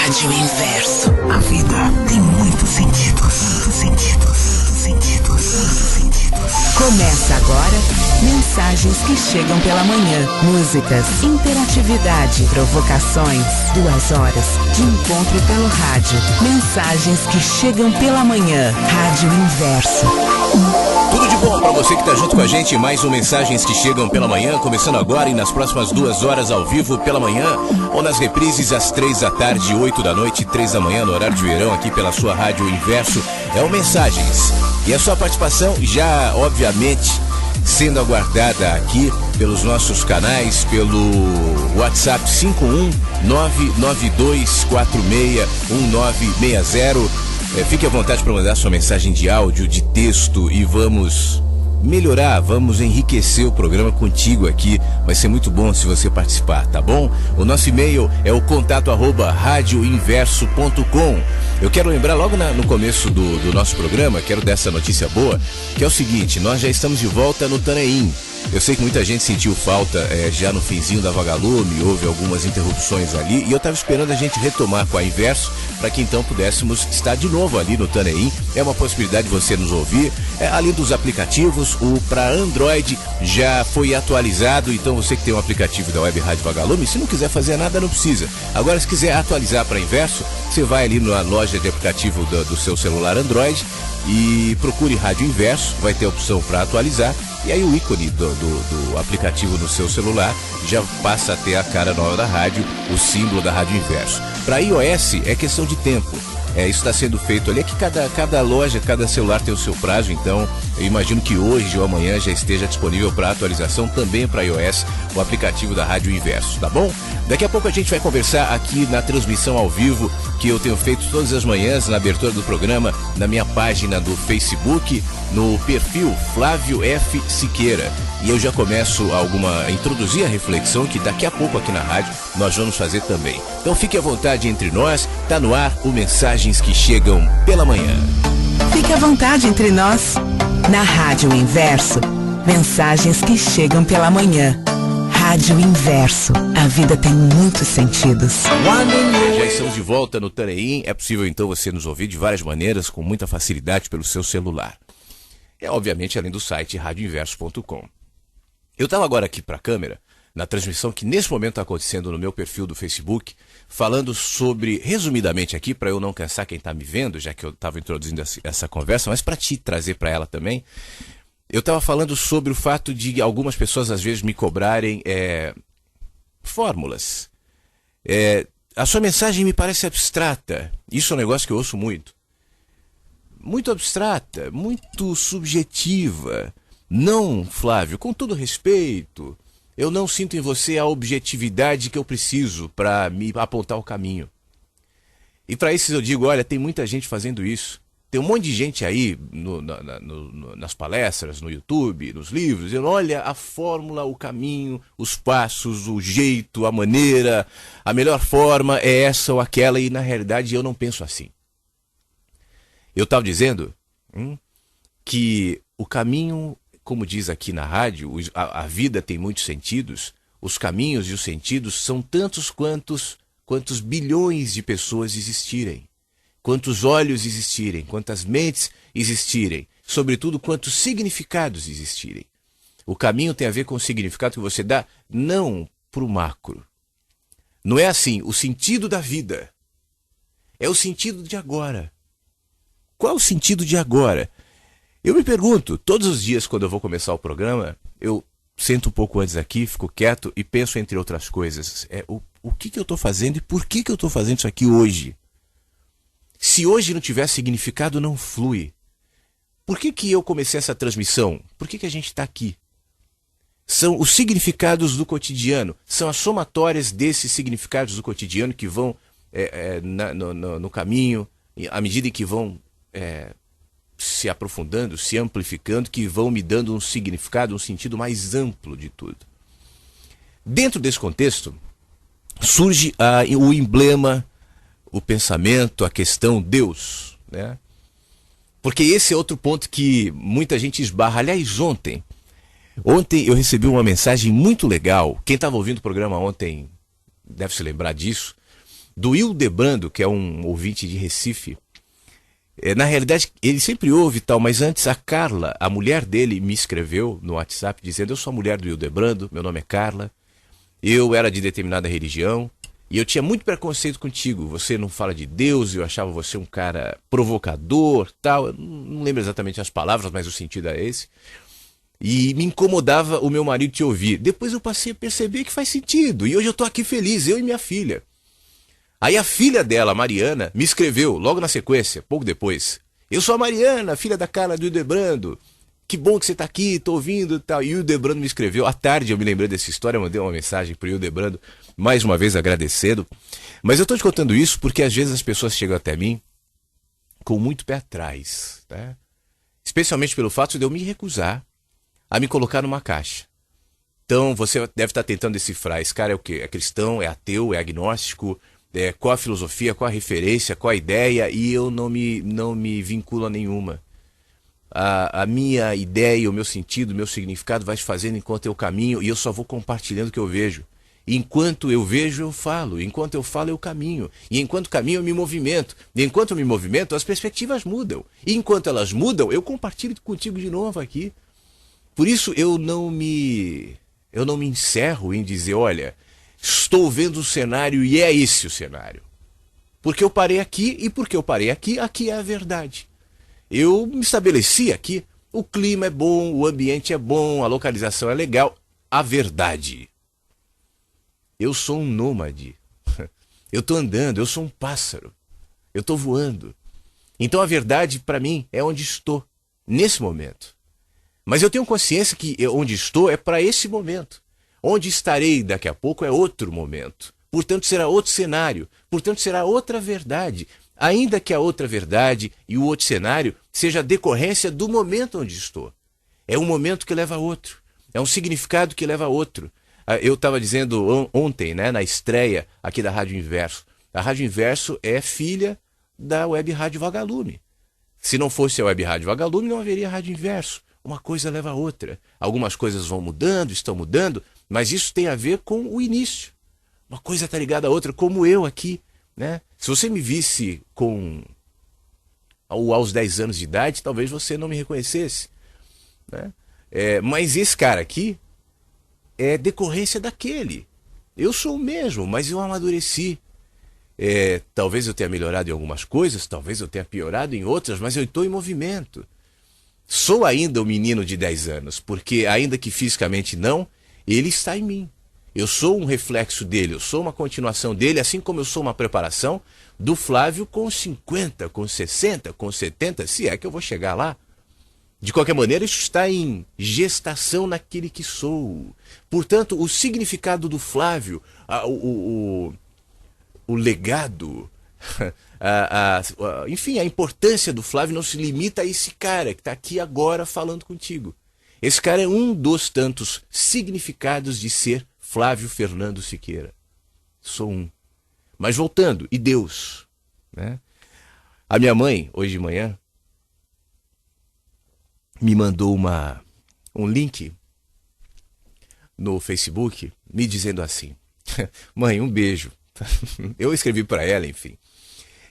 Rádio Inverso. A vida tem muitos sentidos. Começa agora Mensagens que Chegam pela Manhã. Músicas, interatividade, provocações. 2 horas de encontro pelo rádio. Mensagens que Chegam pela Manhã. Rádio Inverso. Tudo de bom para você que está junto com a gente. Mais um Mensagens que Chegam pela Manhã, começando agora e nas próximas 2 horas ao vivo pela manhã, ou nas reprises às 3 da tarde, 8 da noite, 3 da manhã, no horário de verão, aqui pela sua Rádio Inverso. É o Mensagens. E a sua participação já, obviamente, sendo aguardada aqui pelos nossos canais, pelo WhatsApp 51992461960. Fique à vontade para mandar sua mensagem de áudio, de texto, e vamos melhorar, vamos enriquecer o programa contigo aqui. Vai ser muito bom se você participar, tá bom? O nosso e-mail é o contato@radioinverso.com. Eu quero lembrar logo no começo do nosso programa, quero dar essa notícia boa, que é o seguinte: nós já estamos de volta no Taneim. Eu sei que muita gente sentiu falta já no finzinho da Vagalume, houve algumas interrupções ali, e eu estava esperando a gente retomar com a Inverso, para que então pudéssemos estar de novo ali no Taneim. É uma possibilidade de você nos ouvir. Além dos aplicativos, o para Android já foi atualizado, então você que tem um aplicativo da Web Rádio Vagalume, se não quiser fazer nada, não precisa. Agora, se quiser atualizar para Inverso, você vai ali na loja de aplicativo do seu celular Android e procure Rádio Inverso, vai ter a opção para atualizar. E aí o ícone do aplicativo no seu celular já passa a ter a cara nova da rádio, o símbolo da Rádio Inverso. Para iOS é questão de tempo. Isso está sendo feito ali, é que cada loja, cada celular tem o seu prazo, então eu imagino que hoje ou amanhã já esteja disponível para atualização também para iOS, o aplicativo da Rádio Inverso, tá bom? Daqui a pouco a gente vai conversar aqui na transmissão ao vivo, que eu tenho feito todas as manhãs na abertura do programa, na minha página do Facebook, no perfil Flávio F. Siqueira. E eu já começo a introduzir a reflexão que daqui a pouco aqui na rádio nós vamos fazer também. Então fique à vontade entre nós, tá no ar o Mensagens que Chegam pela Manhã. Fique à vontade entre nós, na Rádio Inverso. Mensagens que Chegam pela Manhã. Rádio Inverso. A vida tem muitos sentidos. Já estamos de volta no Taneim. É possível então você nos ouvir de várias maneiras, com muita facilidade pelo seu celular. Obviamente além do site radioinverso.com. Eu estava agora aqui para a câmera, na transmissão que nesse momento está acontecendo no meu perfil do Facebook, falando sobre, resumidamente aqui, para eu não cansar quem está me vendo, já que eu estava introduzindo essa conversa, mas para te trazer para ela também, eu estava falando sobre o fato de algumas pessoas às vezes me cobrarem fórmulas. A sua mensagem me parece abstrata. Isso é um negócio que eu ouço muito. Muito abstrata, muito subjetiva. Não, Flávio, com todo respeito, eu não sinto em você a objetividade que eu preciso para me apontar o caminho. E para isso eu digo, olha, tem muita gente fazendo isso. Tem um monte de gente aí nas palestras, no YouTube, nos livros, dizendo, olha, a fórmula, o caminho, os passos, o jeito, a maneira, a melhor forma é essa ou aquela, e na realidade eu não penso assim. Eu estava dizendo que o caminho, como diz aqui na rádio, a vida tem muitos sentidos, os caminhos e os sentidos são tantos quantos bilhões de pessoas existirem, quantos olhos existirem, quantas mentes existirem, sobretudo quantos significados existirem. O caminho tem a ver com o significado que você dá, não para o macro. Não é assim, o sentido da vida é o sentido de agora. Qual é o sentido de agora? Eu me pergunto, todos os dias quando eu vou começar o programa, eu sento um pouco antes aqui, fico quieto e penso entre outras coisas. O que eu estou fazendo e por que eu estou fazendo isso aqui hoje? Se hoje não tiver significado, não flui. Por que eu comecei essa transmissão? Por que a gente está aqui? São os significados do cotidiano, são as somatórias desses significados do cotidiano que vão no caminho, à medida que vão se aprofundando, se amplificando, que vão me dando um significado, um sentido mais amplo de tudo. Dentro desse contexto, surge o emblema, o pensamento, a questão Deus, né? Porque esse é outro ponto que muita gente esbarra. Aliás, ontem eu recebi uma mensagem muito legal. Quem estava ouvindo o programa ontem deve se lembrar disso. do Hildebrando, que é um ouvinte de Recife. Na realidade, ele sempre ouve e tal, mas antes a Carla, a mulher dele, me escreveu no WhatsApp dizendo: eu sou a mulher do Hildebrando, meu nome é Carla, eu era de determinada religião e eu tinha muito preconceito contigo. Você não fala de Deus, eu achava você um cara provocador, tal. Eu não lembro exatamente as palavras, mas o sentido é esse. E me incomodava o meu marido te ouvir. Depois eu passei a perceber que faz sentido. E hoje eu tô aqui feliz, eu e minha filha. Aí a filha dela, a Mariana, me escreveu logo na sequência, pouco depois: eu sou a Mariana, filha da Carla do Hildebrando. Que bom que você tá aqui, tô ouvindo e tal. E o Hildebrando me escreveu. À tarde eu me lembrei dessa história, mandei uma mensagem pro Hildebrando, mais uma vez agradecendo. Mas eu tô te contando isso porque às vezes as pessoas chegam até mim com muito pé atrás, né? Especialmente pelo fato de eu me recusar a me colocar numa caixa. Então você deve estar tentando decifrar: esse cara é o quê? É cristão, é ateu, é agnóstico? Qual a filosofia, qual a referência, qual a ideia? E eu não me vinculo a nenhuma. A minha ideia, o meu sentido, o meu significado vai se fazendo enquanto eu caminho, e eu só vou compartilhando o que eu vejo. E enquanto eu vejo, eu falo. Enquanto eu falo, eu caminho. E enquanto caminho, eu me movimento. E enquanto eu me movimento, as perspectivas mudam. E enquanto elas mudam, eu compartilho contigo de novo aqui. Por isso eu não me encerro em dizer: olha, estou vendo o cenário e é esse o cenário. Porque eu parei aqui, e porque eu parei aqui, aqui é a verdade. Eu me estabeleci aqui, o clima é bom, o ambiente é bom, a localização é legal. A verdade: eu sou um nômade. Eu estou andando, eu sou um pássaro. Eu estou voando. Então a verdade para mim é onde estou, nesse momento. Mas eu tenho consciência que onde estou é para esse momento. Onde estarei daqui a pouco é outro momento. Portanto, será outro cenário. Portanto, será outra verdade. Ainda que a outra verdade e o outro cenário seja a decorrência do momento onde estou. É um momento que leva a outro. É um significado que leva a outro. Eu estava dizendo ontem, né, na estreia aqui da Rádio Inverso. A Rádio Inverso é filha da Web Rádio Vagalume. Se não fosse a Web Rádio Vagalume, não haveria Rádio Inverso. Uma coisa leva a outra. Algumas coisas vão mudando, estão mudando, mas isso tem a ver com o início. Uma coisa está ligada à outra, como eu aqui, né? Se você me visse aos 10 anos de idade, talvez você não me reconhecesse, né? Mas esse cara aqui é decorrência daquele. Eu sou o mesmo, mas eu amadureci. Talvez eu tenha melhorado em algumas coisas, talvez eu tenha piorado em outras, mas eu estou em movimento. Sou ainda o menino de 10 anos, porque ainda que fisicamente não, ele está em mim. Eu sou um reflexo dele, eu sou uma continuação dele, assim como eu sou uma preparação do Flávio com 50, com 60, com 70, se é que eu vou chegar lá. De qualquer maneira, isso está em gestação naquele que sou. Portanto, o significado do Flávio, o legado, enfim, a importância do Flávio não se limita a esse cara que está aqui agora falando contigo. Esse cara é um dos tantos significados de ser Flávio Fernando Siqueira. Sou um. Mas voltando, e Deus, né? A minha mãe, hoje de manhã, me mandou um link no Facebook me dizendo assim: mãe, um beijo. Eu escrevi para ela, enfim.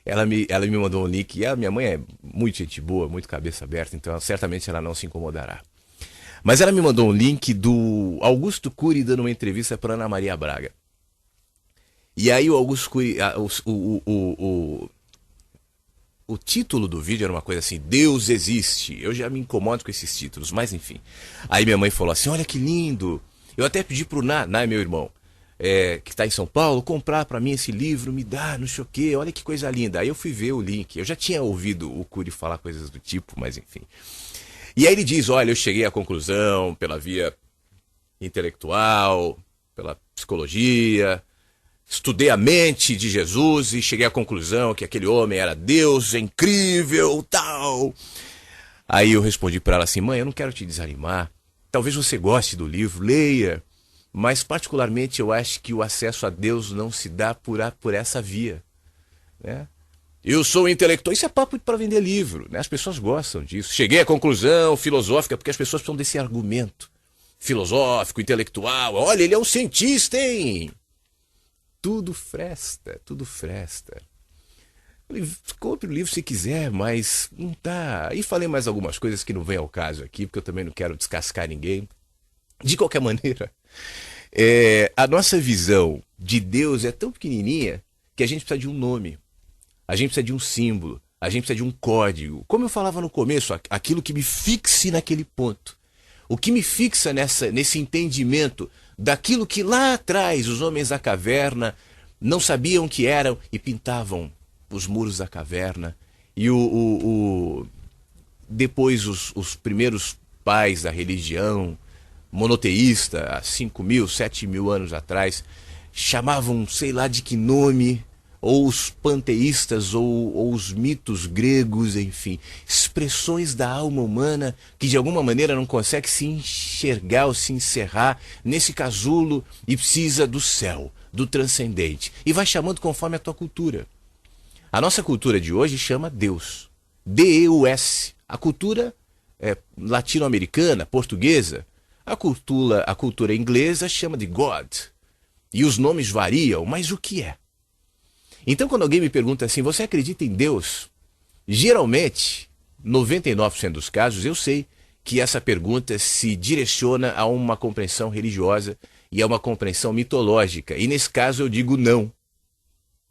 Ela me mandou um link, e a minha mãe é muito gente boa, muito cabeça aberta, então certamente ela não se incomodará. Mas ela me mandou um link do Augusto Cury dando uma entrevista para Ana Maria Braga. E aí o Augusto Cury, o título do vídeo era uma coisa assim: Deus existe. Eu já me incomodo com esses títulos, mas enfim. Aí minha mãe falou assim: olha que lindo. Eu até pedi pro Ná é meu irmão, que está em São Paulo, comprar para mim esse livro, me dá, não sei o quê, olha que coisa linda. Aí eu fui ver o link. Eu já tinha ouvido o Cury falar coisas do tipo, mas enfim. E aí ele diz: olha, eu cheguei à conclusão pela via intelectual, pela psicologia, estudei a mente de Jesus e cheguei à conclusão que aquele homem era Deus, é incrível, tal. Aí eu respondi para ela assim: mãe, eu não quero te desanimar, talvez você goste do livro, leia, mas particularmente eu acho que o acesso a Deus não se dá por essa via, né? Eu sou intelectual. Isso é papo para vender livro, né? As pessoas gostam disso. Cheguei à conclusão filosófica, porque as pessoas precisam desse argumento filosófico, intelectual. Olha, ele é um cientista, hein? tudo fresta, tudo fresta. Compre o livro se quiser, mas não tá. E falei mais algumas coisas que não vem ao caso aqui, porque eu também não quero descascar ninguém. De qualquer maneira, a nossa visão de Deus é tão pequenininha que a gente precisa de um nome, a gente precisa de um símbolo, a gente precisa de um código. Como eu falava no começo, aquilo que me fixe naquele ponto. O que me fixa nesse entendimento daquilo que lá atrás os homens da caverna não sabiam que eram e pintavam os muros da caverna. E depois os primeiros pais da religião monoteísta, há 5.000, 7.000 anos atrás, chamavam sei lá de que nome, ou os panteístas, ou os mitos gregos, enfim, expressões da alma humana que de alguma maneira não consegue se enxergar ou se encerrar nesse casulo e precisa do céu, do transcendente. E vai chamando conforme a tua cultura. A nossa cultura de hoje chama Deus. D-E-U-S. A cultura latino-americana, portuguesa. A cultura inglesa chama de God. E os nomes variam, mas o que é? Então, quando alguém me pergunta assim, você acredita em Deus? Geralmente, 99% dos casos, eu sei que essa pergunta se direciona a uma compreensão religiosa e a uma compreensão mitológica. E nesse caso eu digo não.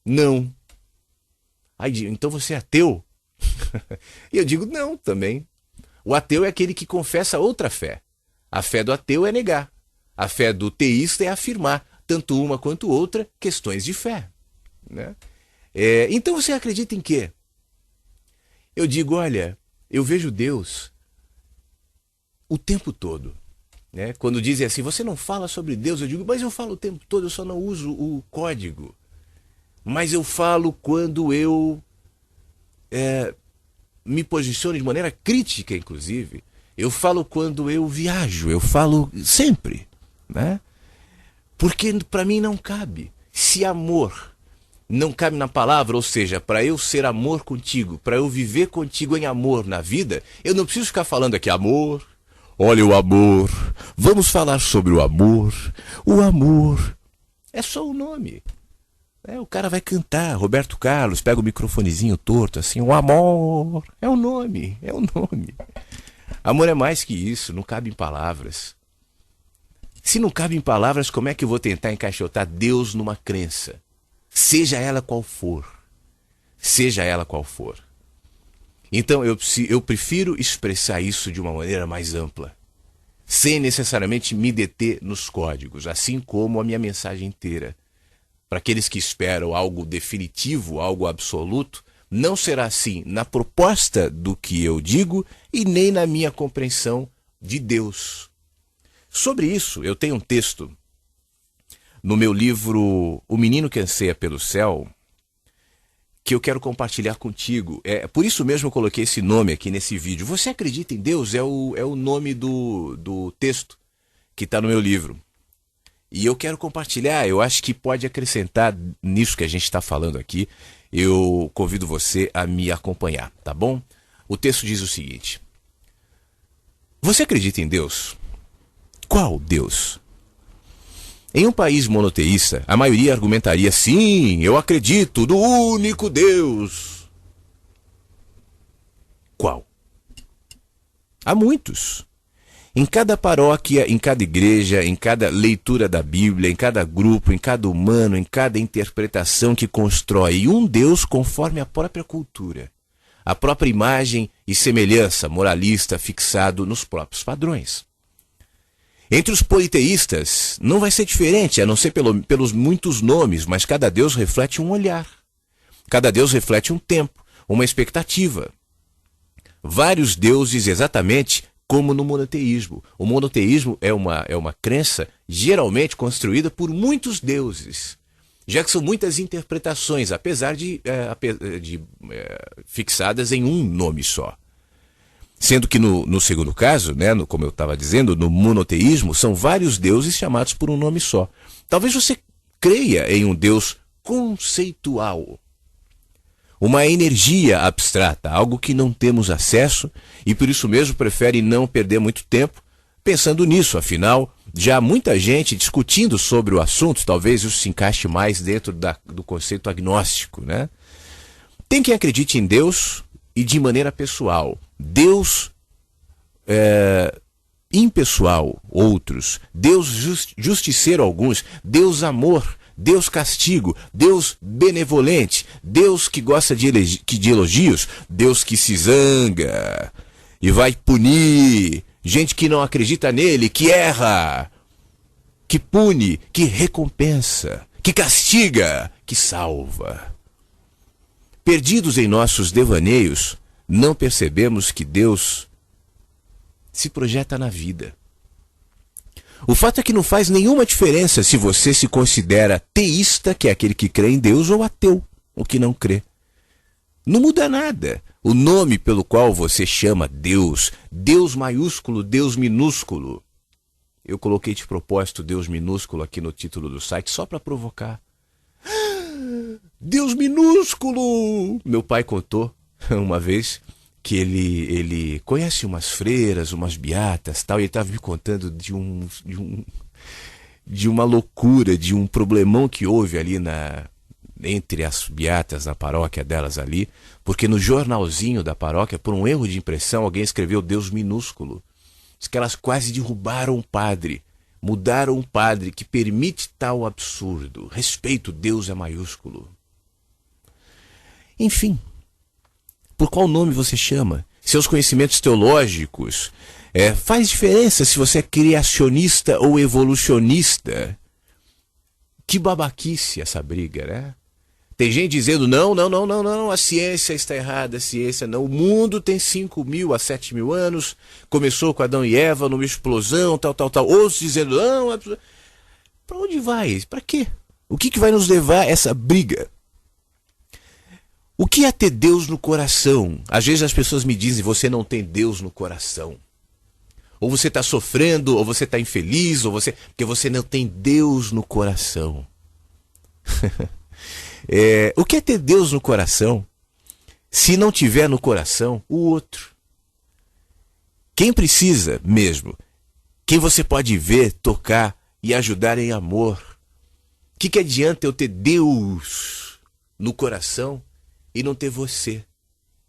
Não. Aí, então você é ateu? E eu digo não também. O ateu é aquele que confessa outra fé. A fé do ateu é negar. A fé do teísta é afirmar, tanto uma quanto outra, questões de fé. Né? Então você acredita em quê? Eu digo, olha, eu vejo Deus o tempo todo. Né? Quando dizem assim, você não fala sobre Deus, eu digo, mas eu falo o tempo todo, eu só não uso o código. Mas eu falo quando eu me posiciono de maneira crítica, inclusive. Eu falo quando eu viajo, eu falo sempre. Né? Porque para mim não cabe. Se amor não cabe na palavra, ou seja, para eu ser amor contigo, para eu viver contigo em amor na vida, eu não preciso ficar falando aqui amor, olha o amor, vamos falar sobre o amor. O amor é só o nome. O cara vai cantar, Roberto Carlos, pega o microfonezinho torto, assim, o amor, é o nome, é o nome. Amor é mais que isso, não cabe em palavras. Se não cabe em palavras, como é que eu vou tentar encaixotar Deus numa crença? Seja ela qual for. Seja ela qual for. Então eu prefiro expressar isso de uma maneira mais ampla, sem necessariamente me deter nos códigos, assim como a minha mensagem inteira. Para aqueles que esperam algo definitivo, algo absoluto, não será assim na proposta do que eu digo e nem na minha compreensão de Deus. Sobre isso, eu tenho um texto no meu livro O Menino que Anseia pelo Céu, que eu quero compartilhar contigo. Por isso mesmo eu coloquei esse nome aqui nesse vídeo. Você acredita em Deus? É o nome do texto que está no meu livro. E eu quero compartilhar, eu acho que pode acrescentar nisso que a gente está falando aqui. Eu convido você a me acompanhar, tá bom? O texto diz o seguinte: você acredita em Deus? Qual Deus? Em um país monoteísta, a maioria argumentaria, sim, eu acredito no único Deus. Qual? Há muitos. Em cada paróquia, em cada igreja, em cada leitura da Bíblia, em cada grupo, em cada humano, em cada interpretação que constrói um Deus conforme a própria cultura, a própria imagem e semelhança moralista fixado nos próprios padrões. Entre os politeístas não vai ser diferente, a não ser pelos muitos nomes, mas cada Deus reflete um olhar. Cada Deus reflete um tempo, uma expectativa. Vários deuses exatamente como no monoteísmo. O monoteísmo é uma crença geralmente construída por muitos deuses, já que são muitas interpretações, apesar de fixadas em um nome só. Sendo que no segundo caso, né, como eu estava dizendo, no monoteísmo, são vários deuses chamados por um nome só. Talvez você creia em um Deus conceitual, uma energia abstrata, algo que não temos acesso e por isso mesmo prefere não perder muito tempo pensando nisso. Afinal, já muita gente discutindo sobre o assunto, talvez isso se encaixe mais dentro do conceito agnóstico, né? Tem quem acredite em Deus e de maneira pessoal. Deus impessoal, outros. Deus justiceiro, alguns. Deus amor, Deus castigo, Deus benevolente, Deus que gosta de elogios, Deus que se zanga e vai punir gente que não acredita nele, que erra, que pune, que recompensa, que castiga, que salva. Perdidos em nossos devaneios, não percebemos que Deus se projeta na vida. O fato é que não faz nenhuma diferença se você se considera teísta, que é aquele que crê em Deus, ou ateu, o que não crê. Não muda nada. O nome pelo qual você chama Deus, Deus maiúsculo, Deus minúsculo. Eu coloquei de propósito Deus minúsculo aqui no título do site só para provocar. Deus minúsculo! Meu pai contou uma vez que ele conhece umas freiras, umas beatas, tal, e ele estava me contando de uma loucura, de um problemão que houve ali entre as beatas na paróquia delas ali, porque no jornalzinho da paróquia, por um erro de impressão, alguém escreveu Deus minúsculo. Diz que elas quase derrubaram um padre, mudaram um padre que permite tal absurdo. Respeito, Deus é maiúsculo. Enfim, por qual nome você chama? Seus conhecimentos teológicos. Faz diferença se você é criacionista ou evolucionista. Que babaquice essa briga, né? Tem gente dizendo, não, a ciência está errada, a ciência não. O mundo tem 5.000 a 7.000 anos, começou com Adão e Eva numa explosão, tal. Outros dizendo, não, para onde vai? Para quê? O que vai nos levar a essa briga? O que é ter Deus no coração? Às vezes as pessoas me dizem, você não tem Deus no coração. Ou você está sofrendo, ou você está infeliz, porque você não tem Deus no coração. O que é ter Deus no coração se não tiver no coração o outro? Quem precisa mesmo? Quem você pode ver, tocar e ajudar em amor? O que adianta eu ter Deus no coração e não ter você?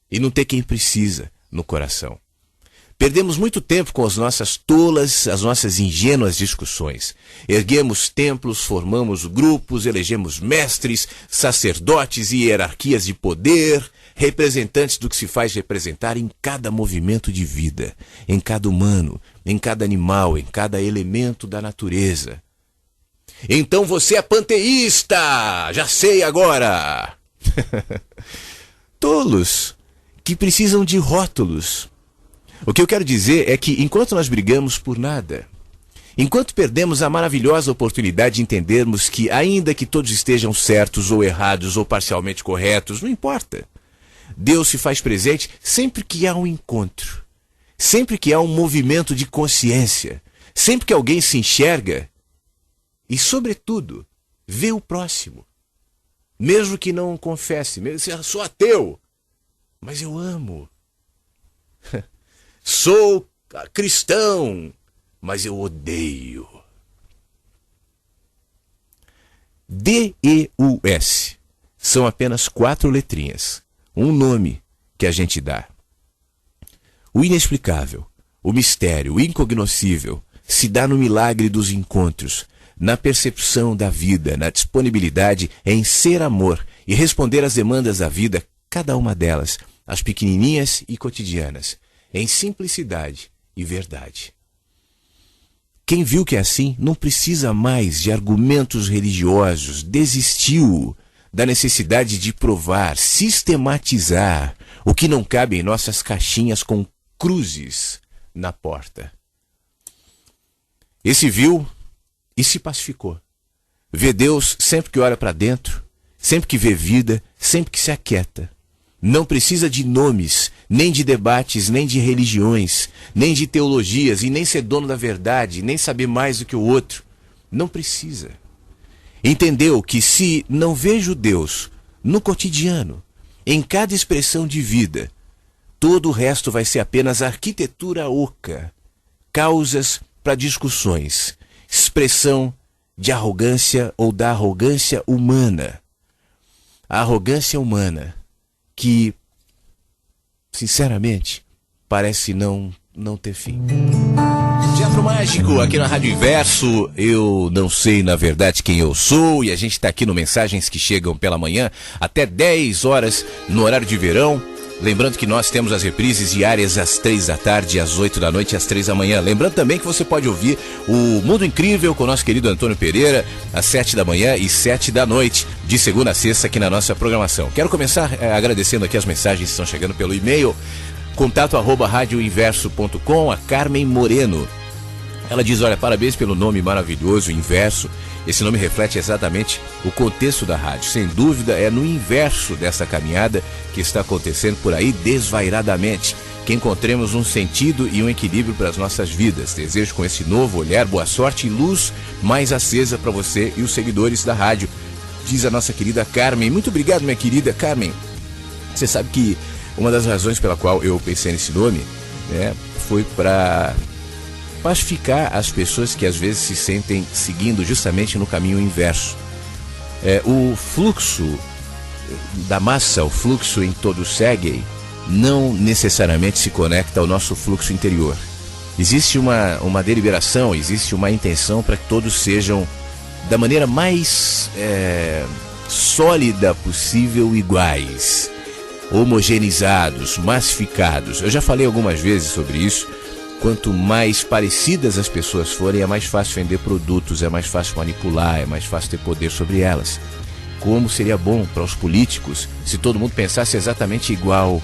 E não ter quem precisa no coração? Perdemos muito tempo com as nossas tolas, as nossas ingênuas discussões. Erguemos templos, formamos grupos, elegemos mestres, sacerdotes e hierarquias de poder, representantes do que se faz representar em cada movimento de vida, em cada humano, em cada animal, em cada elemento da natureza. Então você é panteísta! Já sei agora! Tolos que precisam de rótulos. O que eu quero dizer é que enquanto nós brigamos por nada, enquanto perdemos a maravilhosa oportunidade de entendermos que ainda que todos estejam certos ou errados ou parcialmente corretos, não importa. Deus se faz presente sempre que há um encontro, sempre que há um movimento de consciência, sempre que alguém se enxerga e, sobretudo, vê o próximo. Mesmo que não confesse, mesmo eu sou ateu, mas eu amo. Sou cristão, mas eu odeio. D-E-U-S. São apenas 4 letrinhas. Um nome que a gente dá. O inexplicável, o mistério, o incognoscível, se dá no milagre dos encontros, na percepção da vida, na disponibilidade em ser amor e responder às demandas da vida, cada uma delas, as pequenininhas e cotidianas, em simplicidade e verdade. Quem viu que é assim não precisa mais de argumentos religiosos, desistiu da necessidade de provar, sistematizar o que não cabe em nossas caixinhas com cruzes na porta. Esse viu e se pacificou. Vê Deus sempre que olha para dentro, sempre que vê vida, sempre que se aquieta. Não precisa de nomes, nem de debates, nem de religiões, nem de teologias, e nem ser dono da verdade, nem saber mais do que o outro. Não precisa. Entendeu que se não vejo Deus no cotidiano, em cada expressão de vida, todo o resto vai ser apenas arquitetura oca, causas para discussões. expressão de arrogância ou da arrogância humana. A arrogância humana que, sinceramente, parece não ter fim. Teatro Mágico, aqui na Rádio Inverso. Eu não sei, na verdade, quem eu sou, e a gente está aqui no Mensagens que Chegam pela Manhã, até 10 horas, no horário de verão. Lembrando que nós temos as reprises diárias às 3 da tarde, às 8 da noite e às 3 da manhã. Lembrando também que você pode ouvir o Mundo Incrível com o nosso querido Antônio Pereira, às 7 da manhã e 7 da noite, de segunda a sexta, aqui na nossa programação. Quero começar agradecendo aqui as mensagens que estão chegando pelo e-mail, contato@radioinverso.com, a Carmen Moreno. Ela diz, olha, parabéns pelo nome maravilhoso, Inverso. Esse nome reflete exatamente o contexto da rádio. Sem dúvida, é no inverso dessa caminhada que está acontecendo por aí desvairadamente, que encontremos um sentido e um equilíbrio para as nossas vidas. Desejo com esse novo olhar boa sorte e luz mais acesa para você e os seguidores da rádio, diz a nossa querida Carmen. Muito obrigado, minha querida Carmen. Você sabe que uma das razões pela qual eu pensei nesse nome, né, foi para pacificar as pessoas que às vezes se sentem seguindo justamente no caminho inverso. O fluxo da massa, o fluxo em todos seguem, não necessariamente se conecta ao nosso fluxo interior. Existe uma deliberação, existe uma intenção para que todos sejam da maneira mais sólida possível iguais, homogeneizados, massificados. Eu já falei algumas vezes sobre isso. Quanto mais parecidas as pessoas forem, é mais fácil vender produtos, é mais fácil manipular, é mais fácil ter poder sobre elas. Como seria bom para os políticos se todo mundo pensasse exatamente igual?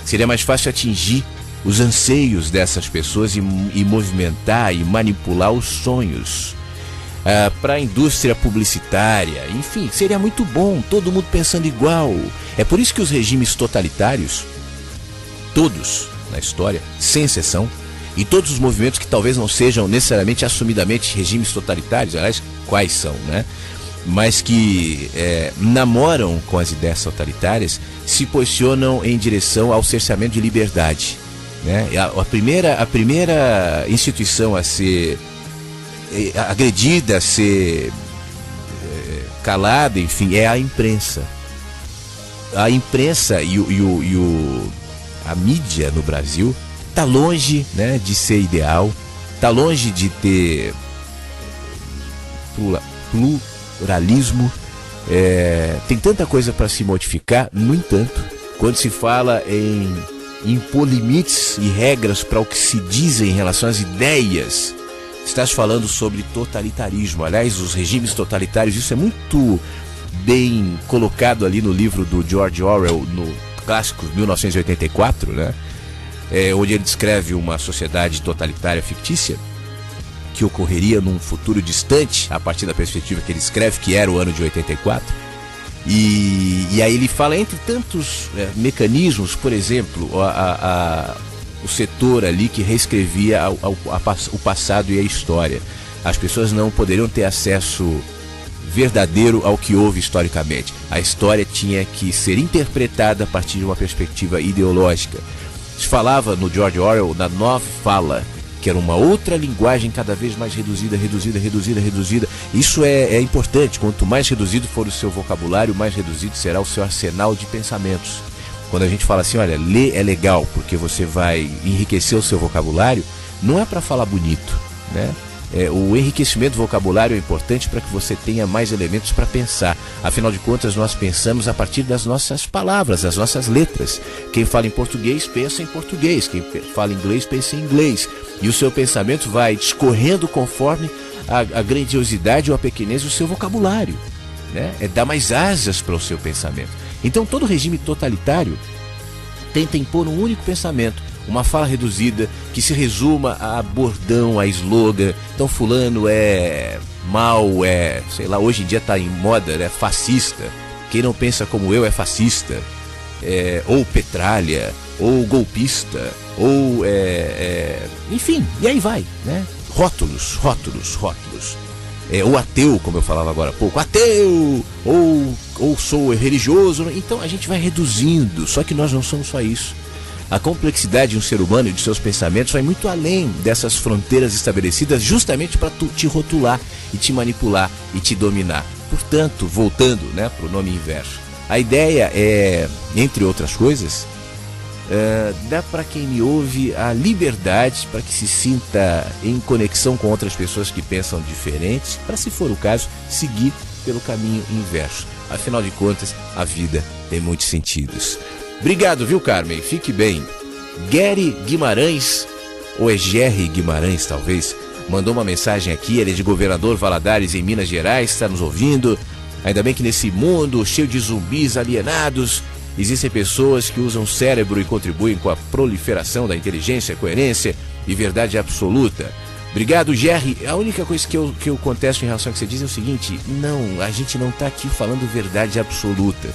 Seria mais fácil atingir os anseios dessas pessoas e movimentar e manipular os sonhos. Para a indústria publicitária, enfim, seria muito bom, todo mundo pensando igual. É por isso que os regimes totalitários, todos na história, sem exceção, e todos os movimentos que talvez não sejam necessariamente assumidamente regimes totalitários, aliás, quais são, né? Mas que namoram com as ideias totalitárias, se posicionam em direção ao cerceamento de liberdade, né? A primeira instituição a ser agredida, a ser calada, enfim, é a imprensa. A imprensa e a mídia no Brasil está longe, né, de ser ideal, está longe de ter pluralismo, tem tanta coisa para se modificar. No entanto, quando se fala em impor limites e regras para o que se diz em relação às ideias, estás falando sobre totalitarismo. Aliás, os regimes totalitários, isso é muito bem colocado ali no livro do George Orwell, no clássico 1984, né? Onde ele descreve uma sociedade totalitária fictícia que ocorreria num futuro distante, a partir da perspectiva que ele escreve, que era o ano de 84. E aí ele fala, entre tantos mecanismos, por exemplo, o setor ali que reescrevia o passado e a história. As pessoas não poderiam ter acesso verdadeiro ao que houve historicamente. A história tinha que ser interpretada a partir de uma perspectiva ideológica. Se falava no George Orwell da nova fala, que era uma outra linguagem cada vez mais reduzida. Isso é importante. Quanto mais reduzido for o seu vocabulário, mais reduzido será o seu arsenal de pensamentos. Quando a gente fala assim, olha, ler é legal porque você vai enriquecer o seu vocabulário, não é para falar bonito, né? O enriquecimento do vocabulário é importante para que você tenha mais elementos para pensar. Afinal de contas, nós pensamos a partir das nossas palavras, das nossas letras. Quem fala em português, pensa em português. Quem fala em inglês, pensa em inglês. E o seu pensamento vai discorrendo conforme a grandiosidade ou a pequenez do seu vocabulário, né? Dar mais asas para o seu pensamento. Então, todo regime totalitário tenta impor um único pensamento, uma fala reduzida que se resuma a bordão, a slogan. Então fulano é mal, sei lá, hoje em dia está em moda, é fascista. Quem não pensa como eu é fascista, ou petralha, ou golpista, ou enfim, e aí vai, né? Rótulos. Ou ateu, como eu falava agora há pouco, ateu, ou sou religioso. Então a gente vai reduzindo, só que nós não somos só isso. A complexidade de um ser humano e de seus pensamentos vai muito além dessas fronteiras estabelecidas justamente para te rotular e te manipular e te dominar. Portanto, voltando, né, para o nome inverso, a ideia é, entre outras coisas, dá para quem me ouve a liberdade para que se sinta em conexão com outras pessoas que pensam diferentes, para, se for o caso, seguir pelo caminho inverso. Afinal de contas, a vida tem muitos sentidos. Obrigado, viu, Carmen? Fique bem. Gary Guimarães, ou é Jerry Guimarães, talvez, mandou uma mensagem aqui. Ele é de Governador Valadares, em Minas Gerais, está nos ouvindo. Ainda bem que nesse mundo cheio de zumbis alienados, existem pessoas que usam o cérebro e contribuem com a proliferação da inteligência, coerência e verdade absoluta. Obrigado, Jerry. A única coisa que eu contesto em relação ao que você diz é o seguinte: não, a gente não está aqui falando verdade absoluta.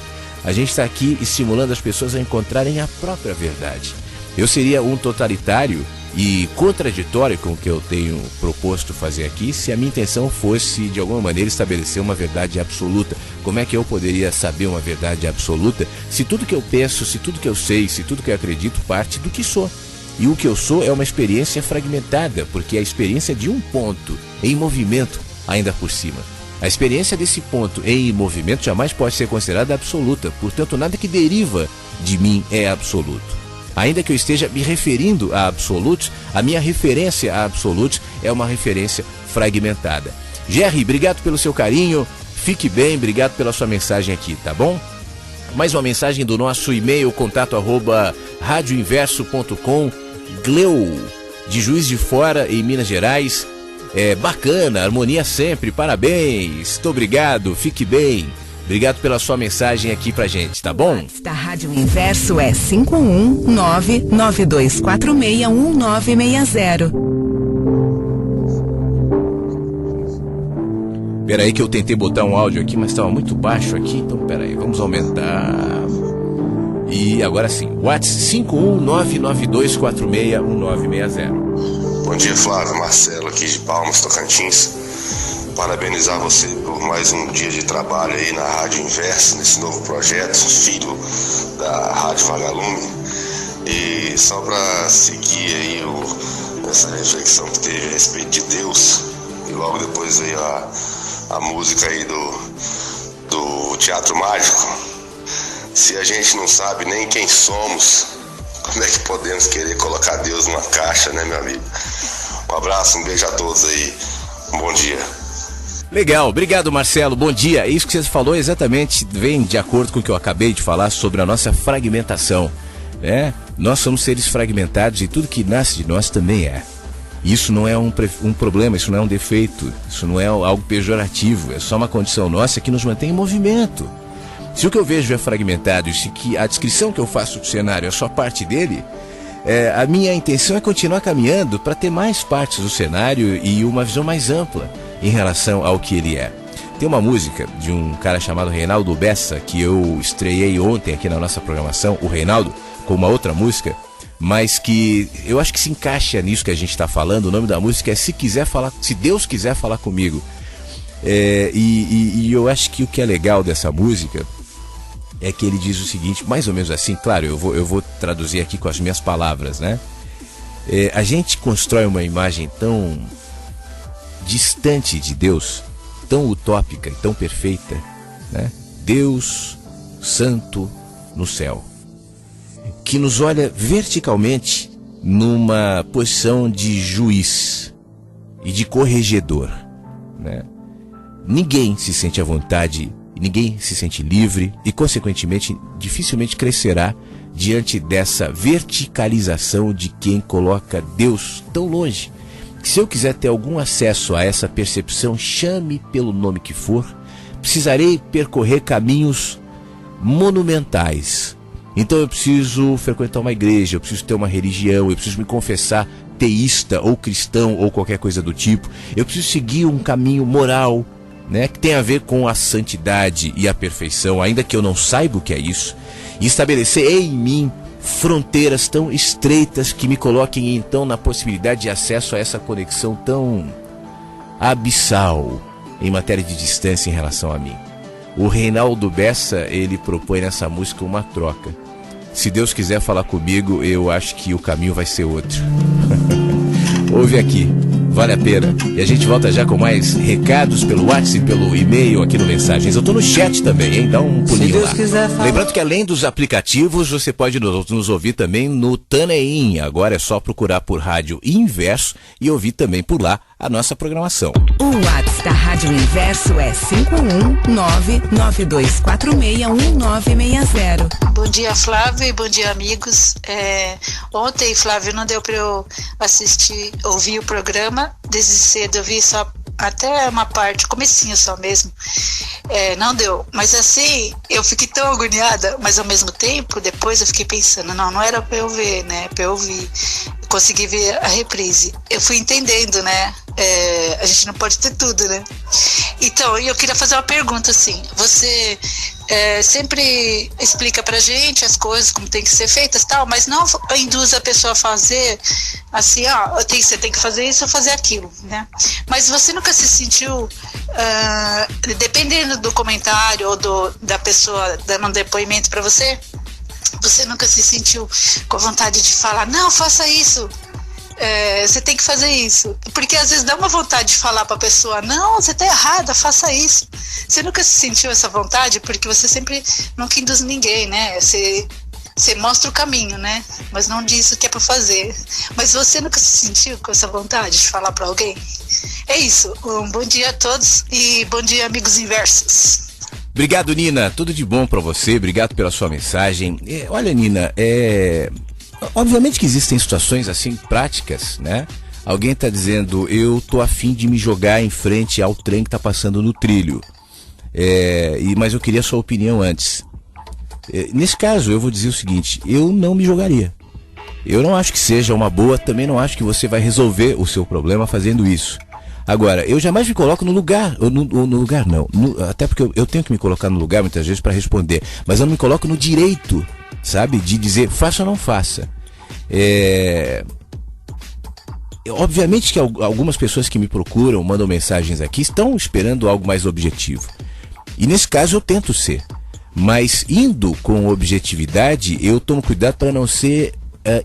A gente está aqui estimulando as pessoas a encontrarem a própria verdade. Eu seria um totalitário e contraditório com o que eu tenho proposto fazer aqui se a minha intenção fosse, de alguma maneira, estabelecer uma verdade absoluta. Como é que eu poderia saber uma verdade absoluta se tudo que eu penso, se tudo que eu sei, se tudo que eu acredito parte do que sou? E o que eu sou é uma experiência fragmentada, porque é a experiência de um ponto em movimento ainda por cima. A experiência desse ponto em movimento jamais pode ser considerada absoluta, portanto nada que deriva de mim é absoluto. Ainda que eu esteja me referindo a absolutos, a minha referência a absolutos é uma referência fragmentada. Jerry, obrigado pelo seu carinho, fique bem, obrigado pela sua mensagem aqui, tá bom? Mais uma mensagem do nosso e-mail, contato@radioinverso.com, Gleu, de Juiz de Fora, em Minas Gerais. Bacana, harmonia sempre, parabéns, muito obrigado, fique bem. Obrigado pela sua mensagem aqui pra gente, tá bom? Da Rádio Inverso é 51992461960. Peraí que eu tentei botar um áudio aqui, mas estava muito baixo aqui, então peraí, vamos aumentar. E agora sim, WhatsApp 51992461960. Bom dia, Flávio, Marcelo aqui de Palmas, Tocantins. Parabenizar você por mais um dia de trabalho aí na Rádio Inverso, nesse novo projeto, filho da Rádio Vagalume. E só para seguir aí essa reflexão que teve a respeito de Deus, e logo depois veio a música aí do Teatro Mágico. Se a gente não sabe nem quem somos, como é que podemos querer colocar Deus numa caixa, né, meu amigo? Um abraço, um beijo a todos aí, um bom dia. Legal, obrigado, Marcelo, bom dia. Isso que você falou exatamente vem de acordo com o que eu acabei de falar sobre a nossa fragmentação, né? Nós somos seres fragmentados e tudo que nasce de nós também é. Isso não é um problema, isso não é um defeito, isso não é algo pejorativo, é só uma condição nossa que nos mantém em movimento. Se o que eu vejo é fragmentado e se que a descrição que eu faço do cenário é só parte dele, a minha intenção é continuar caminhando para ter mais partes do cenário e uma visão mais ampla em relação ao que ele é. Tem uma música de um cara chamado Reinaldo Bessa que eu estreiei ontem aqui na nossa programação, o Reinaldo, com uma outra música, mas que eu acho que se encaixa nisso que a gente está falando. O nome da música é Se Deus Quiser Falar Comigo. E eu acho que o que é legal dessa música é que ele diz o seguinte, mais ou menos assim, claro, eu vou traduzir aqui com as minhas palavras, né? A gente constrói uma imagem tão distante de Deus, tão utópica e tão perfeita, né? Deus santo no céu, que nos olha verticalmente numa posição de juiz e de corregedor, né? Ninguém se sente à vontade, ninguém se sente livre e, consequentemente, dificilmente crescerá diante dessa verticalização de quem coloca Deus tão longe. Se eu quiser ter algum acesso a essa percepção, chame pelo nome que for, precisarei percorrer caminhos monumentais. Então eu preciso frequentar uma igreja, eu preciso ter uma religião, eu preciso me confessar teísta ou cristão ou qualquer coisa do tipo. Eu preciso seguir um caminho moral, né, que tem a ver com a santidade e a perfeição, ainda que eu não saiba o que é isso, e estabelecer em mim fronteiras tão estreitas que me coloquem então na possibilidade de acesso a essa conexão tão abissal em matéria de distância em relação a mim. O Reinaldo Bessa, ele propõe nessa música uma troca. se Deus quiser falar comigo, eu acho que o caminho vai ser outro. Ouve aqui, vale a pena. E a gente volta já com mais recados pelo WhatsApp, pelo e-mail aqui no Mensagens. Eu tô no chat também, hein? Dá um pulinho lá. Lembrando que além dos aplicativos, você pode nos ouvir também no Taneim. Agora é só procurar por Rádio Inverso e ouvir também por lá a nossa programação. O WhatsApp da Rádio Inverso é 51992461960. Bom dia, Flávio, e bom dia, amigos. Ontem, Flávio, não deu para eu ouvir o programa. Desde cedo eu vi só até uma parte, comecinho só mesmo. Não deu. Mas assim, eu fiquei tão agoniada, mas ao mesmo tempo, depois eu fiquei pensando, não era para eu ver, né? Para eu ouvir. Consegui ver a reprise. Eu fui entendendo, né? A gente não pode ter tudo, né? Então, eu queria fazer uma pergunta assim. Você sempre explica pra gente as coisas, como tem que ser feitas e tal, mas não induz a pessoa a fazer assim, você tem que fazer isso ou fazer aquilo, né? Mas você nunca se sentiu, dependendo do comentário ou da pessoa dando um depoimento pra você, você nunca se sentiu com vontade de falar, não, faça isso, você tem que fazer isso? Porque às vezes dá uma vontade de falar pra pessoa, não, você tá errada, faça isso. Você nunca se sentiu essa vontade? Porque você sempre nunca induz ninguém, né? Você mostra o caminho, né? Mas não diz o que é pra fazer. Mas você nunca se sentiu com essa vontade de falar pra alguém? É isso. Um bom dia a todos e bom dia, amigos inversos. Obrigado, Nina. Tudo de bom pra você. Obrigado pela sua mensagem. Olha, Nina, obviamente que existem situações assim práticas, né? Alguém tá dizendo, eu tô a fim de me jogar em frente ao trem que tá passando no trilho. Mas eu queria a sua opinião antes. Nesse caso, eu vou dizer o seguinte, eu não me jogaria. Eu não acho que seja uma boa, também não acho que você vai resolver o seu problema fazendo isso. Agora, eu jamais me coloco no lugar, no lugar não, até porque eu tenho que me colocar no lugar muitas vezes para responder, mas eu não me coloco no direito, sabe, de dizer faça ou não faça. Obviamente que algumas pessoas que me procuram, mandam mensagens aqui, estão esperando algo mais objetivo. E nesse caso eu tento ser. Mas indo com objetividade, eu tomo cuidado para não ser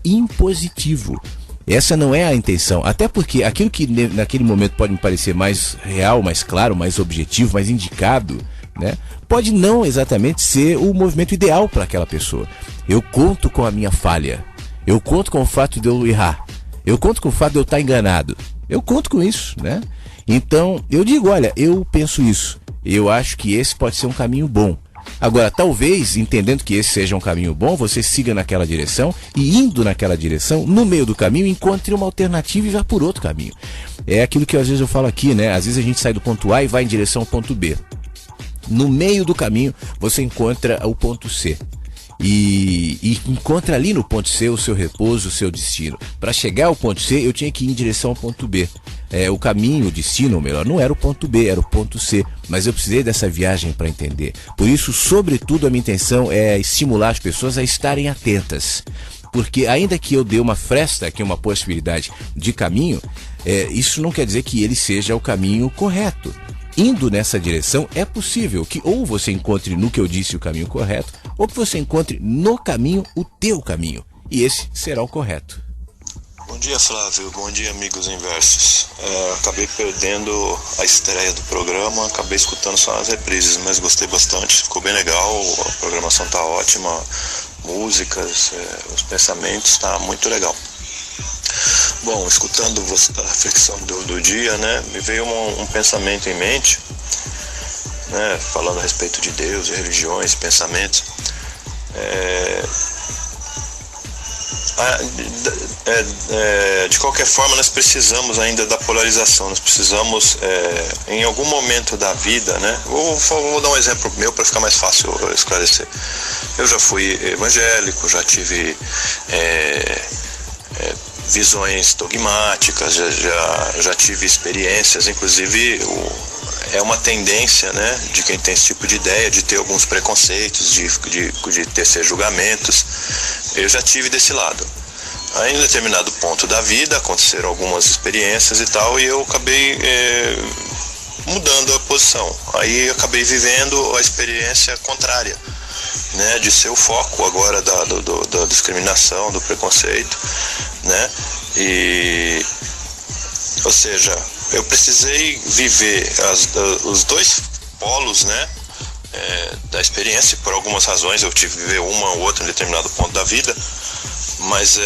impositivo. Essa não é a intenção. Até porque aquilo que naquele momento pode me parecer mais real, mais claro, mais objetivo, mais indicado, né, pode não exatamente ser o movimento ideal para aquela pessoa. Eu conto com a minha falha. Eu conto com o fato de eu errar. Eu conto com o fato de eu estar enganado. Eu conto com isso, né? Então, eu digo, olha, eu penso isso. Eu acho que esse pode ser um caminho bom. Agora, talvez, entendendo que esse seja um caminho bom, você siga naquela direção e indo naquela direção, no meio do caminho, encontre uma alternativa e vá por outro caminho. É aquilo que às vezes eu falo aqui, né? Às vezes a gente sai do ponto A e vai em direção ao ponto B. No meio do caminho, você encontra o ponto C. E encontra ali no ponto C o seu repouso, o seu destino. Para chegar ao ponto C, eu tinha que ir em direção ao ponto B. O caminho, o destino, ou melhor, não era o ponto B, era o ponto C. Mas eu precisei dessa viagem para entender. Por isso, sobretudo, a minha intenção é estimular as pessoas a estarem atentas. Porque ainda que eu dê uma fresta, que é uma possibilidade de caminho, isso não quer dizer que ele seja o caminho correto. Indo nessa direção, é possível que ou você encontre no que eu disse o caminho correto, ou que você encontre no caminho o teu caminho. E esse será o correto. Bom dia, Flávio. Bom dia, amigos inversos. Acabei perdendo a estreia do programa, acabei escutando só as reprises, mas gostei bastante, ficou bem legal, a programação tá ótima, músicas, os pensamentos, tá muito legal. Bom, escutando a reflexão do dia, né, me veio um pensamento em mente, né, falando a respeito de Deus, de religiões, pensamentos. De qualquer forma, nós precisamos ainda da polarização, nós precisamos, em algum momento da vida, né, vou dar um exemplo meu para ficar mais fácil esclarecer. Eu já fui evangélico, já tive visões dogmáticas, já tive experiências, inclusive é uma tendência, né, de quem tem esse tipo de ideia, de ter alguns preconceitos, de tecer julgamentos. Eu já tive desse lado. Aí, em determinado ponto da vida, aconteceram algumas experiências e tal, e eu acabei mudando a posição. Aí eu acabei vivendo a experiência contrária. né, de ser o foco agora da discriminação, do preconceito, né, ou seja, eu precisei viver os dois polos, né, da experiência. Por algumas razões eu tive que viver uma ou outra em determinado ponto da vida, mas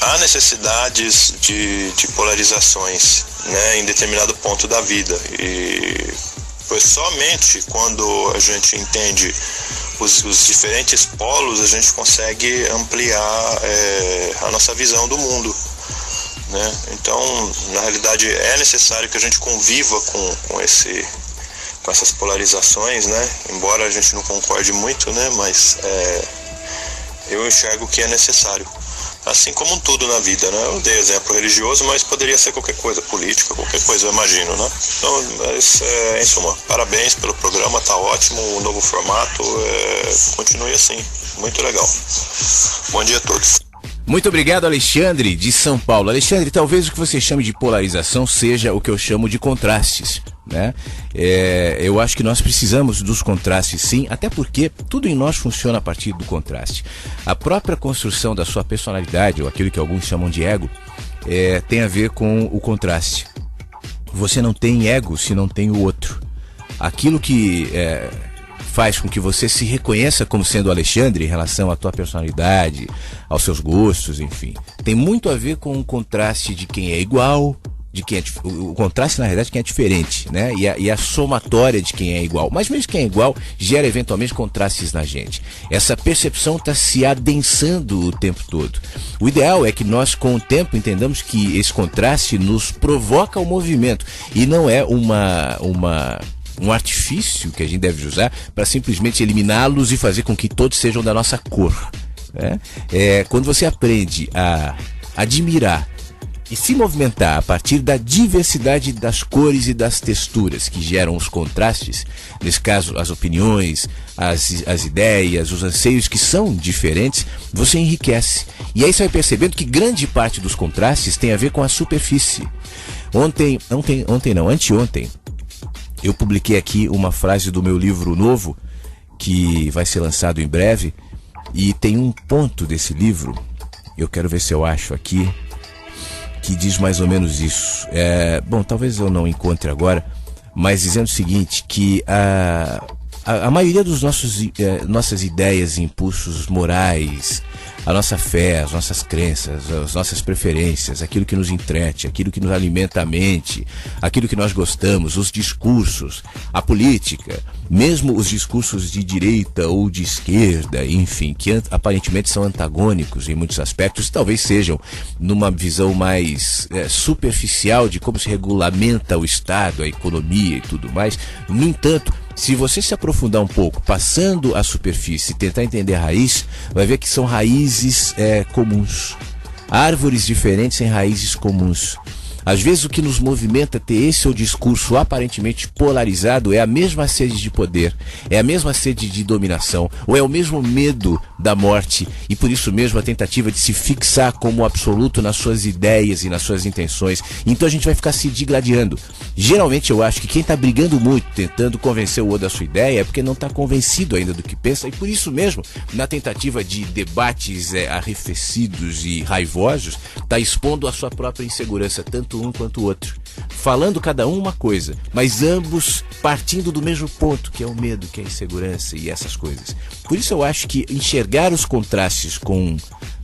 há necessidades de polarizações, né, em determinado ponto da vida, e foi somente quando a gente entende os diferentes polos a gente consegue ampliar a nossa visão do mundo, né? Então, na realidade, é necessário que a gente conviva com essas polarizações, né? Embora a gente não concorde muito, né? Mas eu enxergo que é necessário. Assim como tudo na vida, né? Eu dei exemplo religioso, mas poderia ser qualquer coisa, política, qualquer coisa, eu imagino, né? Então, em suma, parabéns pelo programa, tá ótimo, o novo formato, continue assim, muito legal. Bom dia a todos. Muito obrigado, Alexandre, de São Paulo. Alexandre, talvez o que você chame de polarização seja o que eu chamo de contrastes, né? Eu acho que nós precisamos dos contrastes, sim, até porque tudo em nós funciona a partir do contraste. A própria construção da sua personalidade, ou aquilo que alguns chamam de ego, tem a ver com o contraste. Você não tem ego se não tem o outro. Aquilo que faz com que você se reconheça como sendo Alexandre em relação à tua personalidade, aos seus gostos, enfim, tem muito a ver com o contraste de quem é igual, de quem o contraste, na realidade, de quem é diferente, né? E a somatória de quem é igual. Mas mesmo quem é igual gera eventualmente contrastes na gente. Essa percepção está se adensando o tempo todo. O ideal é que nós, com o tempo, entendamos que esse contraste nos provoca o movimento e não é um artifício que a gente deve usar para simplesmente eliminá-los e fazer com que todos sejam da nossa cor, né? Quando você aprende a admirar e se movimentar a partir da diversidade das cores e das texturas que geram os contrastes, nesse caso as opiniões, as ideias, os anseios que são diferentes, você enriquece. E aí você vai percebendo que grande parte dos contrastes tem a ver com a superfície. Anteontem, eu publiquei aqui uma frase do meu livro novo, que vai ser lançado em breve, e tem um ponto desse livro, eu quero ver se eu acho aqui, que diz mais ou menos isso. Bom, talvez eu não encontre agora, mas dizendo o seguinte, que a maioria dos nossas ideias e impulsos morais, a nossa fé, as nossas crenças, as nossas preferências, aquilo que nos entrete, aquilo que nos alimenta a mente, aquilo que nós gostamos, os discursos, a política, mesmo os discursos de direita ou de esquerda, enfim, que aparentemente são antagônicos em muitos aspectos, talvez sejam numa visão mais superficial de como se regulamenta o Estado, a economia e tudo mais. No entanto, se você se aprofundar um pouco, passando a superfície e tentar entender a raiz, vai ver que são raízes comuns. Árvores diferentes em raízes comuns. Às vezes o que nos movimenta a ter esse ou discurso aparentemente polarizado é a mesma sede de poder, é a mesma sede de dominação, ou é o mesmo medo da morte, e por isso mesmo a tentativa de se fixar como absoluto nas suas ideias e nas suas intenções. Então a gente vai ficar se digladiando. Geralmente eu acho que quem está brigando muito, tentando convencer o outro da sua ideia, é porque não está convencido ainda do que pensa, e por isso mesmo, na tentativa de debates arrefecidos e raivosos, está expondo a sua própria insegurança, tanto um quanto o outro, falando cada um uma coisa, mas ambos partindo do mesmo ponto, que é o medo, que é a insegurança e essas coisas. Por isso eu acho que enxergar os contrastes com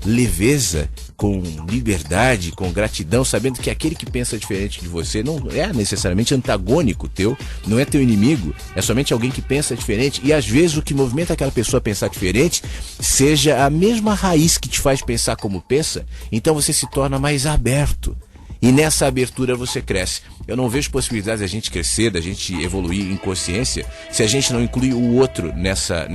leveza, com liberdade, com gratidão, sabendo que aquele que pensa diferente de você não é necessariamente antagônico teu, não é teu inimigo, é somente alguém que pensa diferente, e às vezes o que movimenta aquela pessoa a pensar diferente seja a mesma raiz que te faz pensar como pensa, então você se torna mais aberto. E nessa abertura você cresce. Eu não vejo possibilidade da gente crescer, da gente evoluir em consciência, se a gente não inclui o outro nessa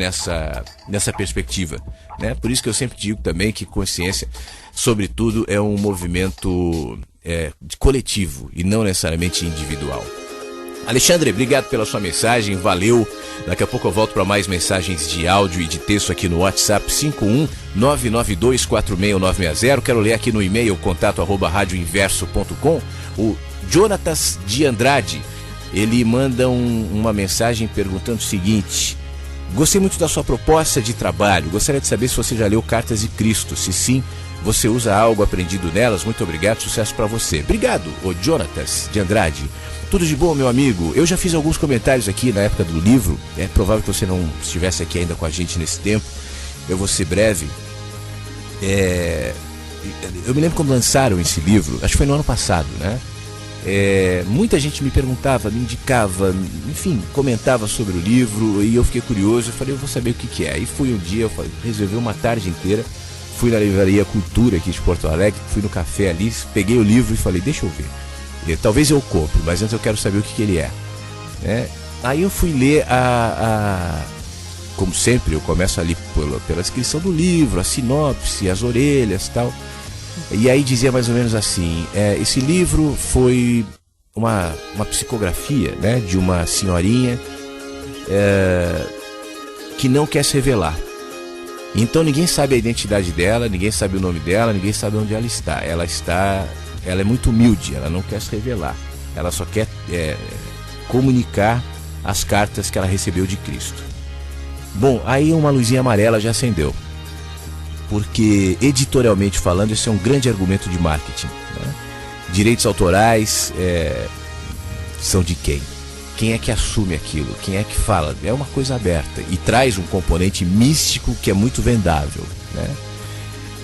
perspectiva, né? Por isso que eu sempre digo também que consciência, sobretudo, é um movimento coletivo e não necessariamente individual. Alexandre, obrigado pela sua mensagem, valeu. Daqui a pouco eu volto para mais mensagens de áudio e de texto aqui no WhatsApp 51992469960. Quero ler aqui no e-mail contato@radioinverso.com. O Jonatas de Andrade, ele manda uma mensagem perguntando o seguinte: Gostei muito da sua proposta de trabalho. Gostaria de saber se você já leu Cartas de Cristo. Se sim, você usa algo aprendido nelas. Muito obrigado, sucesso para você. Obrigado, ô Jonatas de Andrade. Tudo de bom, meu amigo. Eu já fiz alguns comentários aqui na época do livro. É provável que você não estivesse aqui ainda com a gente nesse tempo. Eu vou ser breve. Eu me lembro quando lançaram esse livro, acho que foi no ano passado, né? Muita gente me perguntava, me indicava, enfim, comentava sobre o livro, e eu fiquei curioso. Eu falei, eu vou saber o que é. Aí fui um dia, eu reservei uma tarde inteira, fui na Livraria Cultura aqui de Porto Alegre, fui no café ali, peguei o livro e falei, deixa eu ver. Talvez eu compre, mas antes eu quero saber o que ele é. Aí eu fui ler como sempre, eu começo ali pela descrição do livro, a sinopse, as orelhas e tal. E aí dizia mais ou menos assim, esse livro foi uma psicografia, né, de uma senhorinha que não quer se revelar. Então ninguém sabe a identidade dela, ninguém sabe o nome dela, ninguém sabe onde ela está. Ela é muito humilde, ela não quer se revelar. Ela só quer comunicar as cartas que ela recebeu de Cristo. Bom, aí uma luzinha amarela já acendeu. Porque, editorialmente falando, esse é um grande argumento de marketing, né? Direitos autorais são de quem? Quem é que assume aquilo? Quem é que fala? É uma coisa aberta e traz um componente místico que é muito vendável, né?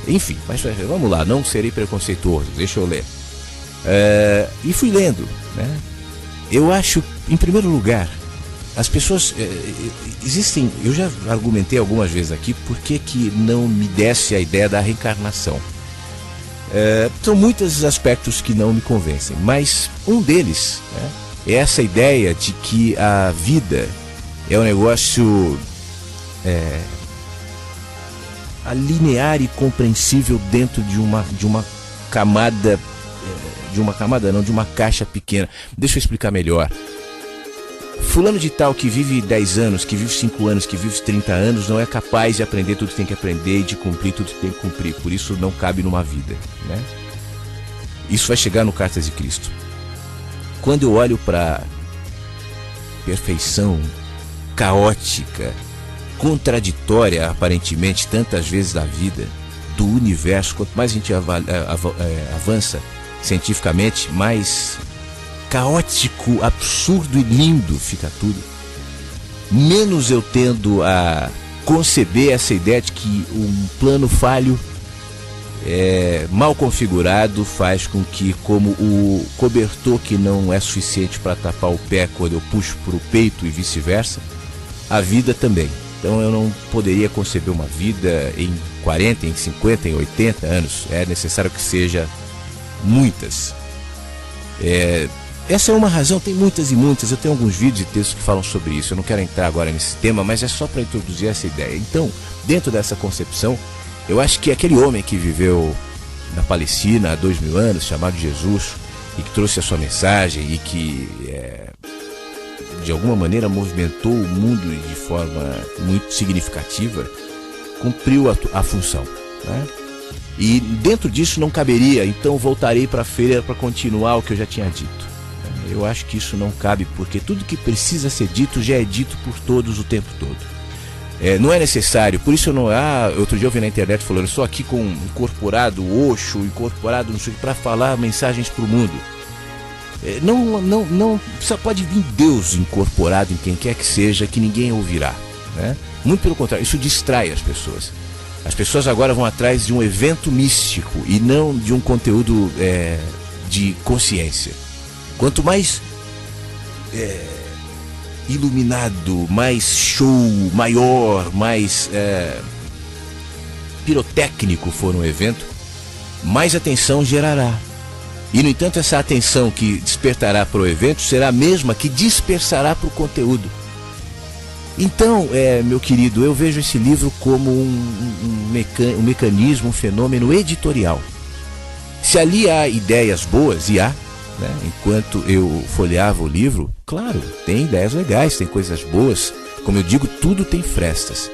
Enfim, mas vamos lá, não serei preconceituoso, deixa eu ler. E fui lendo, né? Eu acho, em primeiro lugar, as pessoas existem, eu já argumentei algumas vezes aqui, por que não me desce a ideia da reencarnação. São muitos aspectos que não me convencem, mas um deles, né, é essa ideia de que a vida é um negócio linear e compreensível dentro de uma camada, de uma caixa pequena. Deixa eu explicar melhor. Fulano de tal que vive 10 anos, que vive 5 anos, que vive 30 anos, não é capaz de aprender tudo que tem que aprender e de cumprir tudo que tem que cumprir. Por isso não cabe numa vida, né? Isso vai chegar no Cartas de Cristo. Quando eu olho para perfeição caótica, contraditória aparentemente tantas vezes da vida, do universo, quanto mais a gente avança cientificamente, mais caótico, absurdo e lindo fica tudo. Menos eu tendo a conceber essa ideia de que um plano falho, mal configurado, faz com que, como o cobertor que não é suficiente para tapar o pé quando eu puxo para o peito e vice-versa, a vida também. Então eu não poderia conceber uma vida em 40, em 50, em 80 anos. É necessário que seja muitas. Essa é uma razão, tem muitas e muitas. Eu tenho alguns vídeos e textos que falam sobre isso. Eu não quero entrar agora nesse tema, mas é só para introduzir essa ideia. Então, dentro dessa concepção, eu acho que aquele homem que viveu na Palestina há 2000 anos, chamado Jesus, e que trouxe a sua mensagem e que, de alguma maneira, movimentou o mundo de forma muito significativa, cumpriu a função, né? E dentro disso não caberia, então voltarei para a feira para continuar o que eu já tinha dito. Eu acho que isso não cabe, porque tudo que precisa ser dito já é dito por todos o tempo todo. Não é necessário, por isso eu não... outro dia eu vi na internet falando, eu estou aqui com incorporado Osho, incorporado não sei o que, para falar mensagens para o mundo. Não só pode vir Deus incorporado em quem quer que seja, que ninguém ouvirá, né? Muito pelo contrário, isso distrai as pessoas. As pessoas agora vão atrás de um evento místico e não de um conteúdo de consciência. Quanto mais iluminado, mais show, maior, mais pirotécnico for um evento, mais atenção gerará. E, no entanto, essa atenção que despertará para o evento será a mesma que dispersará para o conteúdo. Então, meu querido, eu vejo esse livro como um mecanismo, um fenômeno editorial. Se ali há ideias boas, e há, né? Enquanto eu folheava o livro, claro, tem ideias legais, tem coisas boas. Como eu digo, tudo tem frestas.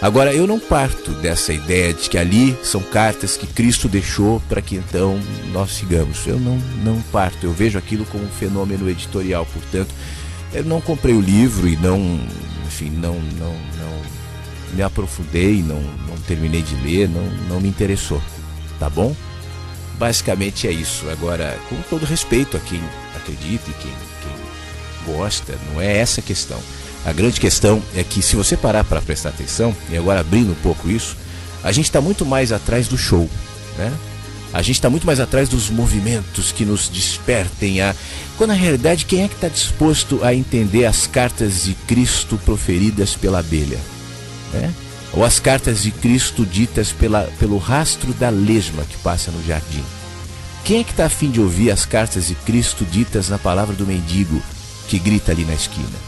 Agora, eu não parto dessa ideia de que ali são cartas que Cristo deixou para que então nós sigamos. Eu não parto, eu vejo aquilo como um fenômeno editorial, portanto, Eu não comprei o livro e não me aprofundei, não terminei de ler, não me interessou, tá bom? Basicamente é isso. Agora, com todo respeito a quem acredita e quem gosta, não é essa a questão. A grande questão é que, se você parar para prestar atenção, e agora abrindo um pouco isso, a gente está muito mais atrás do show, né? A gente está muito mais atrás dos movimentos que nos despertem quando na realidade, quem é que está disposto a entender as cartas de Cristo proferidas pela abelha, né? Ou as cartas de Cristo ditas pelo rastro da lesma que passa no jardim? Quem é que está a fim de ouvir as cartas de Cristo ditas na palavra do mendigo que grita ali na esquina?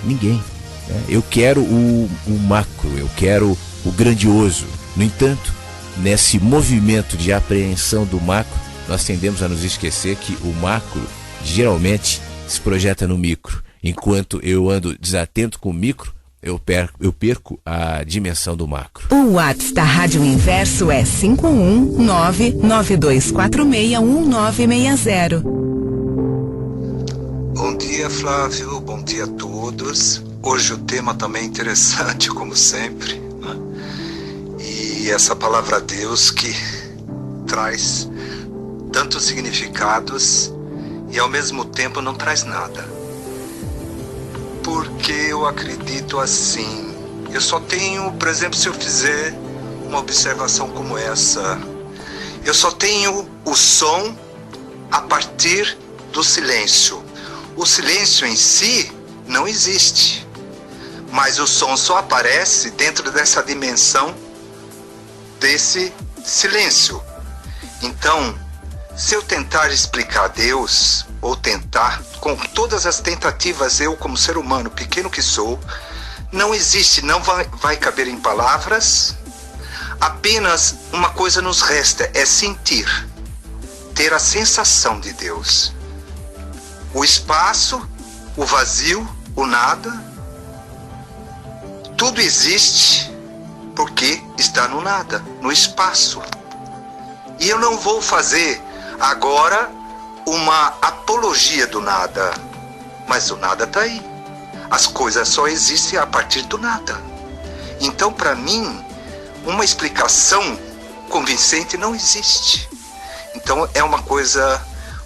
Ninguém, né? Eu quero o macro, eu quero o grandioso. No entanto, nesse movimento de apreensão do macro, nós tendemos a nos esquecer que o macro geralmente se projeta no micro. Enquanto eu ando desatento com o micro, eu perco a dimensão do macro. O WhatsApp da Rádio Inverso é 51992461960. Bom dia, Flávio. Bom dia a todos. Hoje o tema também é interessante, como sempre, né? E essa palavra Deus que traz tantos significados e ao mesmo tempo não traz nada. Porque eu acredito assim, eu só tenho, por exemplo, se eu fizer uma observação como essa, eu só tenho o som a partir do silêncio. O silêncio em si não existe, mas o som só aparece dentro dessa dimensão desse silêncio. Então, se eu tentar explicar Deus, ou tentar, com todas as tentativas, eu como ser humano pequeno que sou, não existe, não vai caber em palavras. Apenas uma coisa nos resta, é sentir, ter a sensação de Deus. O espaço, o vazio, o nada, tudo existe porque está no nada, no espaço. E eu não vou fazer agora uma apologia do nada, mas o nada está aí. As coisas só existem a partir do nada. Então, para mim, uma explicação convincente não existe. Então, é uma coisa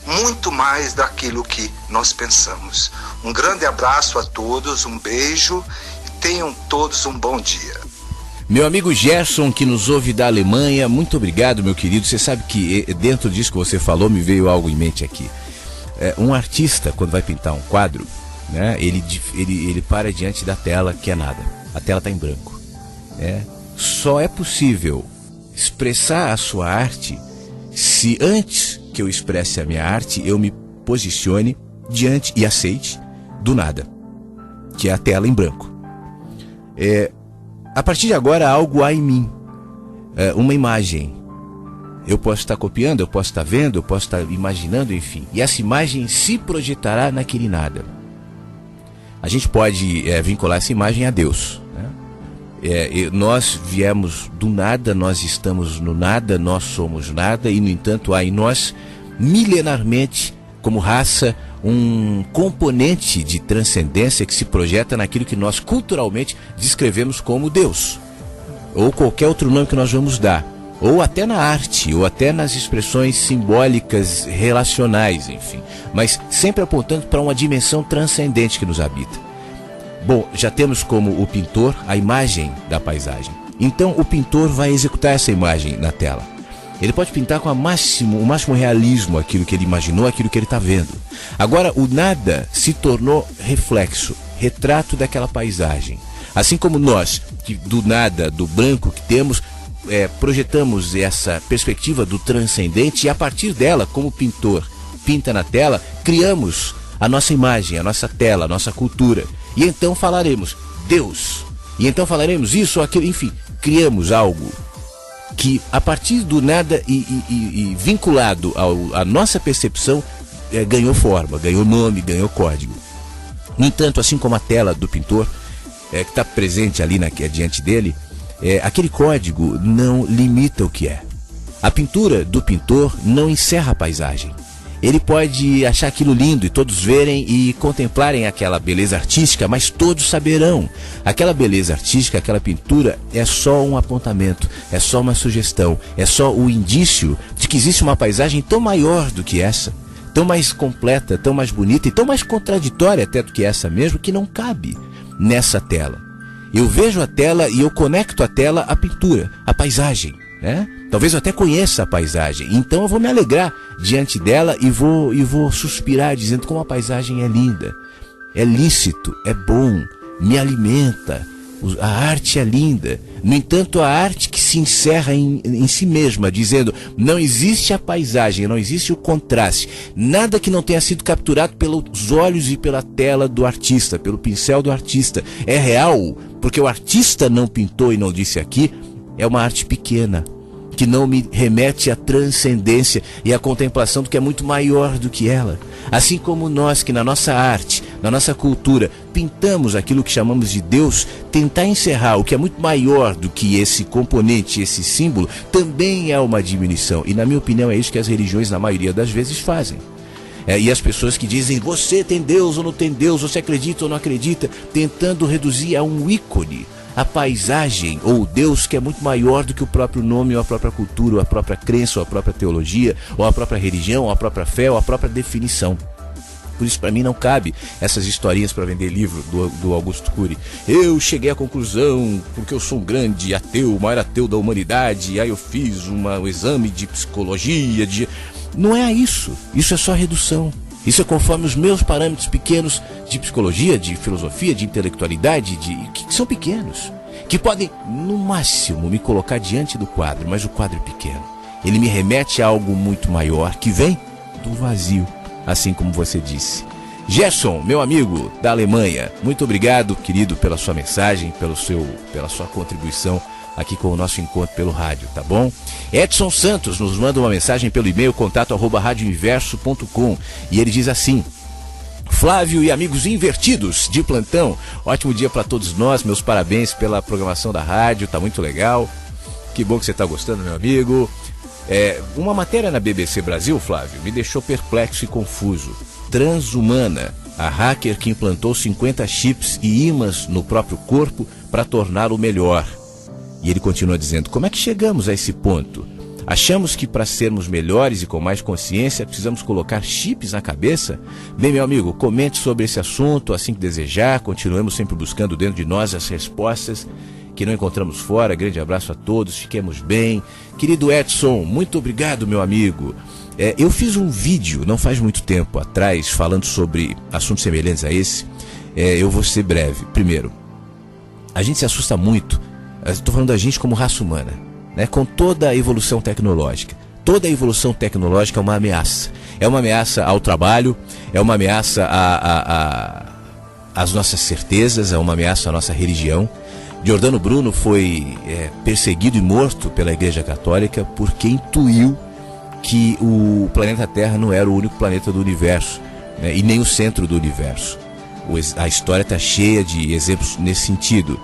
muito mais daquilo que nós pensamos. Um grande abraço a todos, um beijo e tenham todos um bom dia. Meu amigo Gerson, que nos ouve da Alemanha, muito obrigado, meu querido. Você sabe que dentro disso que você falou, me veio algo em mente aqui. Um artista, quando vai pintar um quadro, né, ele para diante da tela, que é nada. A tela está em branco. Só é possível expressar a sua arte se antes que eu expresse a minha arte, eu me posicione diante e aceite do nada, que é a tela em branco. A partir de agora, algo há em mim, uma imagem. Eu posso estar copiando, eu posso estar vendo, eu posso estar imaginando, enfim. E essa imagem se projetará naquele nada. A gente pode vincular essa imagem a Deus, né? Nós viemos do nada, nós estamos no nada, nós somos nada, e no entanto há em nós, milenarmente, como raça, um componente de transcendência que se projeta naquilo que nós culturalmente descrevemos como Deus, ou qualquer outro nome que nós vamos dar, ou até na arte, ou até nas expressões simbólicas, relacionais, enfim, mas sempre apontando para uma dimensão transcendente que nos habita. Bom, já temos como o pintor a imagem da paisagem. Então o pintor vai executar essa imagem na tela. Ele pode pintar com o máximo realismo aquilo que ele imaginou, aquilo que ele está vendo. Agora, o nada se tornou reflexo, retrato daquela paisagem. Assim como nós, que do nada, do branco que temos, projetamos essa perspectiva do transcendente, e a partir dela, como o pintor pinta na tela, criamos a nossa imagem, a nossa tela, a nossa cultura. E então falaremos Deus. E então falaremos isso ou aquilo, enfim, criamos algo que a partir do nada e vinculado à nossa percepção, ganhou forma, ganhou nome, ganhou código. No entanto, assim como a tela do pintor, que está presente ali diante dele, aquele código não limita o que é. A pintura do pintor não encerra a paisagem. Ele pode achar aquilo lindo e todos verem e contemplarem aquela beleza artística, mas todos saberão. Aquela beleza artística, aquela pintura é só um apontamento, é só uma sugestão, é só o indício de que existe uma paisagem tão maior do que essa, tão mais completa, tão mais bonita e tão mais contraditória até do que essa mesmo, que não cabe nessa tela. Eu vejo a tela e eu conecto a tela à pintura, à paisagem, né? Talvez eu até conheça a paisagem, então eu vou me alegrar diante dela e vou suspirar dizendo como a paisagem é linda, é lícito, é bom, me alimenta, a arte é linda. No entanto, a arte que se encerra em si mesma, dizendo não existe a paisagem, não existe o contraste, nada que não tenha sido capturado pelos olhos e pela tela do artista, pelo pincel do artista, é real, porque o artista não pintou e não disse aqui, é uma arte pequena, que não me remete à transcendência e à contemplação do que é muito maior do que ela. Assim como nós que na nossa arte, na nossa cultura, pintamos aquilo que chamamos de Deus, tentar encerrar o que é muito maior do que esse componente, esse símbolo, também é uma diminuição. E na minha opinião é isso que as religiões na maioria das vezes fazem. E as pessoas que dizem, você tem Deus ou não tem Deus, você acredita ou não acredita, tentando reduzir a um ícone a paisagem ou o Deus que é muito maior do que o próprio nome ou a própria cultura ou a própria crença ou a própria teologia ou a própria religião ou a própria fé ou a própria definição. Por isso, para mim, não cabe essas historinhas para vender livro do Augusto Cury. Eu cheguei à conclusão, porque eu sou um grande ateu, o maior ateu da humanidade, aí eu fiz um exame de psicologia, Não é isso. Isso é só redução. Isso é conforme os meus parâmetros pequenos de psicologia, de filosofia, de intelectualidade, que são pequenos, que podem, no máximo, me colocar diante do quadro, mas o quadro é pequeno. Ele me remete a algo muito maior, que vem do vazio, assim como você disse. Gerson, meu amigo da Alemanha, muito obrigado, querido, pela sua mensagem, pela sua contribuição aqui com o nosso encontro pelo rádio, tá bom? Edson Santos nos manda uma mensagem pelo e-mail contato@radioinverso.com e ele diz assim: Flávio e amigos invertidos de plantão, ótimo dia para todos nós, meus parabéns pela programação da rádio, tá muito legal, que bom que você tá gostando, meu amigo. Uma matéria na BBC Brasil, Flávio, me deixou perplexo e confuso. Transhumana, a hacker que implantou 50 chips e ímãs no próprio corpo para torná-lo melhor. E ele continua dizendo, como é que chegamos a esse ponto? Achamos que para sermos melhores e com mais consciência precisamos colocar chips na cabeça? Bem, meu amigo, comente sobre esse assunto assim que desejar. Continuemos sempre buscando dentro de nós as respostas que não encontramos fora. Grande abraço a todos, fiquemos bem. Querido Edson, muito obrigado, meu amigo. Eu fiz um vídeo não faz muito tempo atrás falando sobre assuntos semelhantes a esse. Eu vou ser breve. Primeiro, a gente se assusta muito. Estou falando da gente como raça humana, né? Com toda a evolução tecnológica. Toda a evolução tecnológica é uma ameaça. É uma ameaça ao trabalho, é uma ameaça às nossas certezas, é uma ameaça à nossa religião. Giordano Bruno foi perseguido e morto pela Igreja Católica porque intuiu que o planeta Terra não era o único planeta do universo, né? E nem o centro do universo. A história está cheia de exemplos nesse sentido.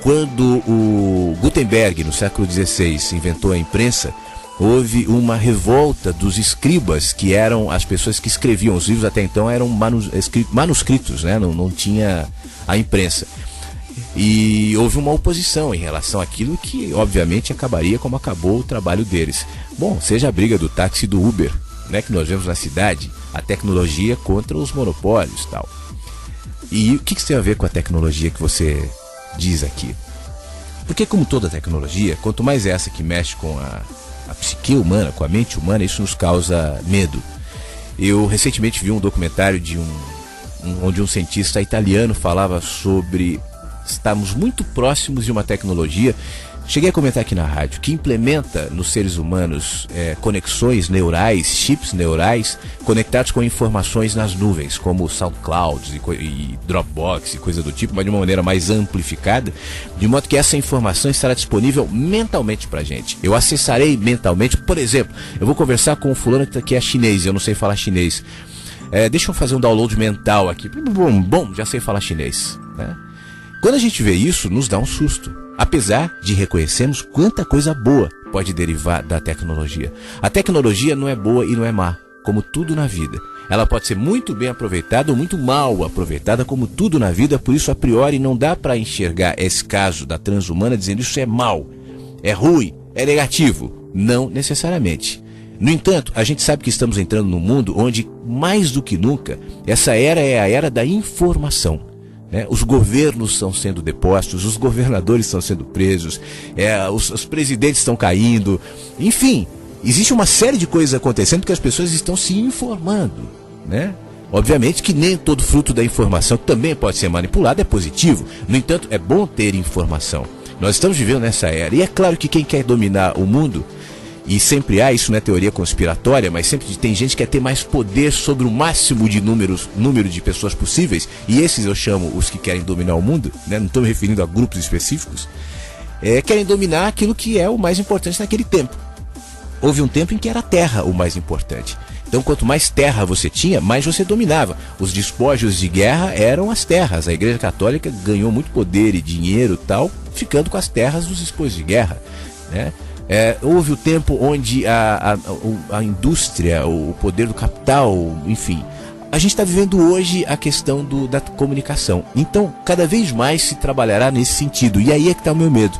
Quando o Gutenberg, no século XVI, inventou a imprensa, houve uma revolta dos escribas, que eram as pessoas que escreviam os livros. Até então eram manuscritos, né? Não tinha a imprensa. E houve uma oposição em relação àquilo que, obviamente, acabaria como acabou o trabalho deles. Bom, seja a briga do táxi e do Uber, né, que nós vemos na cidade, a tecnologia contra os monopólios e tal. E o que isso tem a ver com a tecnologia que você diz aqui? Porque, como toda tecnologia, quanto mais essa que mexe com a psique humana, com a mente humana, isso nos causa medo. Eu recentemente vi um documentário onde um cientista italiano falava sobre estarmos muito próximos de uma tecnologia, cheguei a comentar aqui na rádio, que implementa nos seres humanos conexões neurais, chips neurais, conectados com informações nas nuvens, como SoundCloud e Dropbox e coisa do tipo, mas de uma maneira mais amplificada, de modo que essa informação estará disponível mentalmente pra gente. Eu acessarei mentalmente, por exemplo, eu vou conversar com um fulano que é chinês, eu não sei falar chinês. Deixa eu fazer um download mental aqui. Bom, já sei falar chinês, né? Quando a gente vê isso, nos dá um susto. Apesar de reconhecermos quanta coisa boa pode derivar da tecnologia. A tecnologia não é boa e não é má. como tudo na vida. Ela pode ser muito bem aproveitada ou muito mal aproveitada, como tudo na vida. Por isso, a priori, não dá para enxergar esse caso da transhumana dizendo isso é mal, é ruim, é negativo. Não necessariamente. No entanto, a gente sabe que estamos entrando num mundo onde, mais do que nunca, essa era é a era da informação. Os governos estão sendo depostos, os governadores estão sendo presos, os presidentes estão caindo, enfim, existe uma série de coisas acontecendo porque as pessoas estão se informando, né? Obviamente que nem todo fruto da informação que também pode ser manipulado é positivo. No entanto, é bom ter informação. Nós estamos vivendo nessa era, e é claro que quem quer dominar o mundo, e sempre há, isso não é teoria conspiratória, mas sempre tem gente que quer ter mais poder sobre o máximo de número de pessoas possíveis, e esses eu chamo os que querem dominar o mundo, né? Não estou me referindo a grupos específicos, querem dominar aquilo que é o mais importante naquele tempo. Houve um tempo em que era a terra o mais importante. Então, quanto mais terra você tinha, mais você dominava. Os despojos de guerra eram as terras. A Igreja Católica ganhou muito poder e dinheiro e tal, ficando com as terras dos despojos de guerra, né? Houve o tempo onde a indústria, o poder do capital, enfim. A gente está vivendo hoje a questão da comunicação. Então, cada vez mais se trabalhará nesse sentido. E aí é que está o meu medo.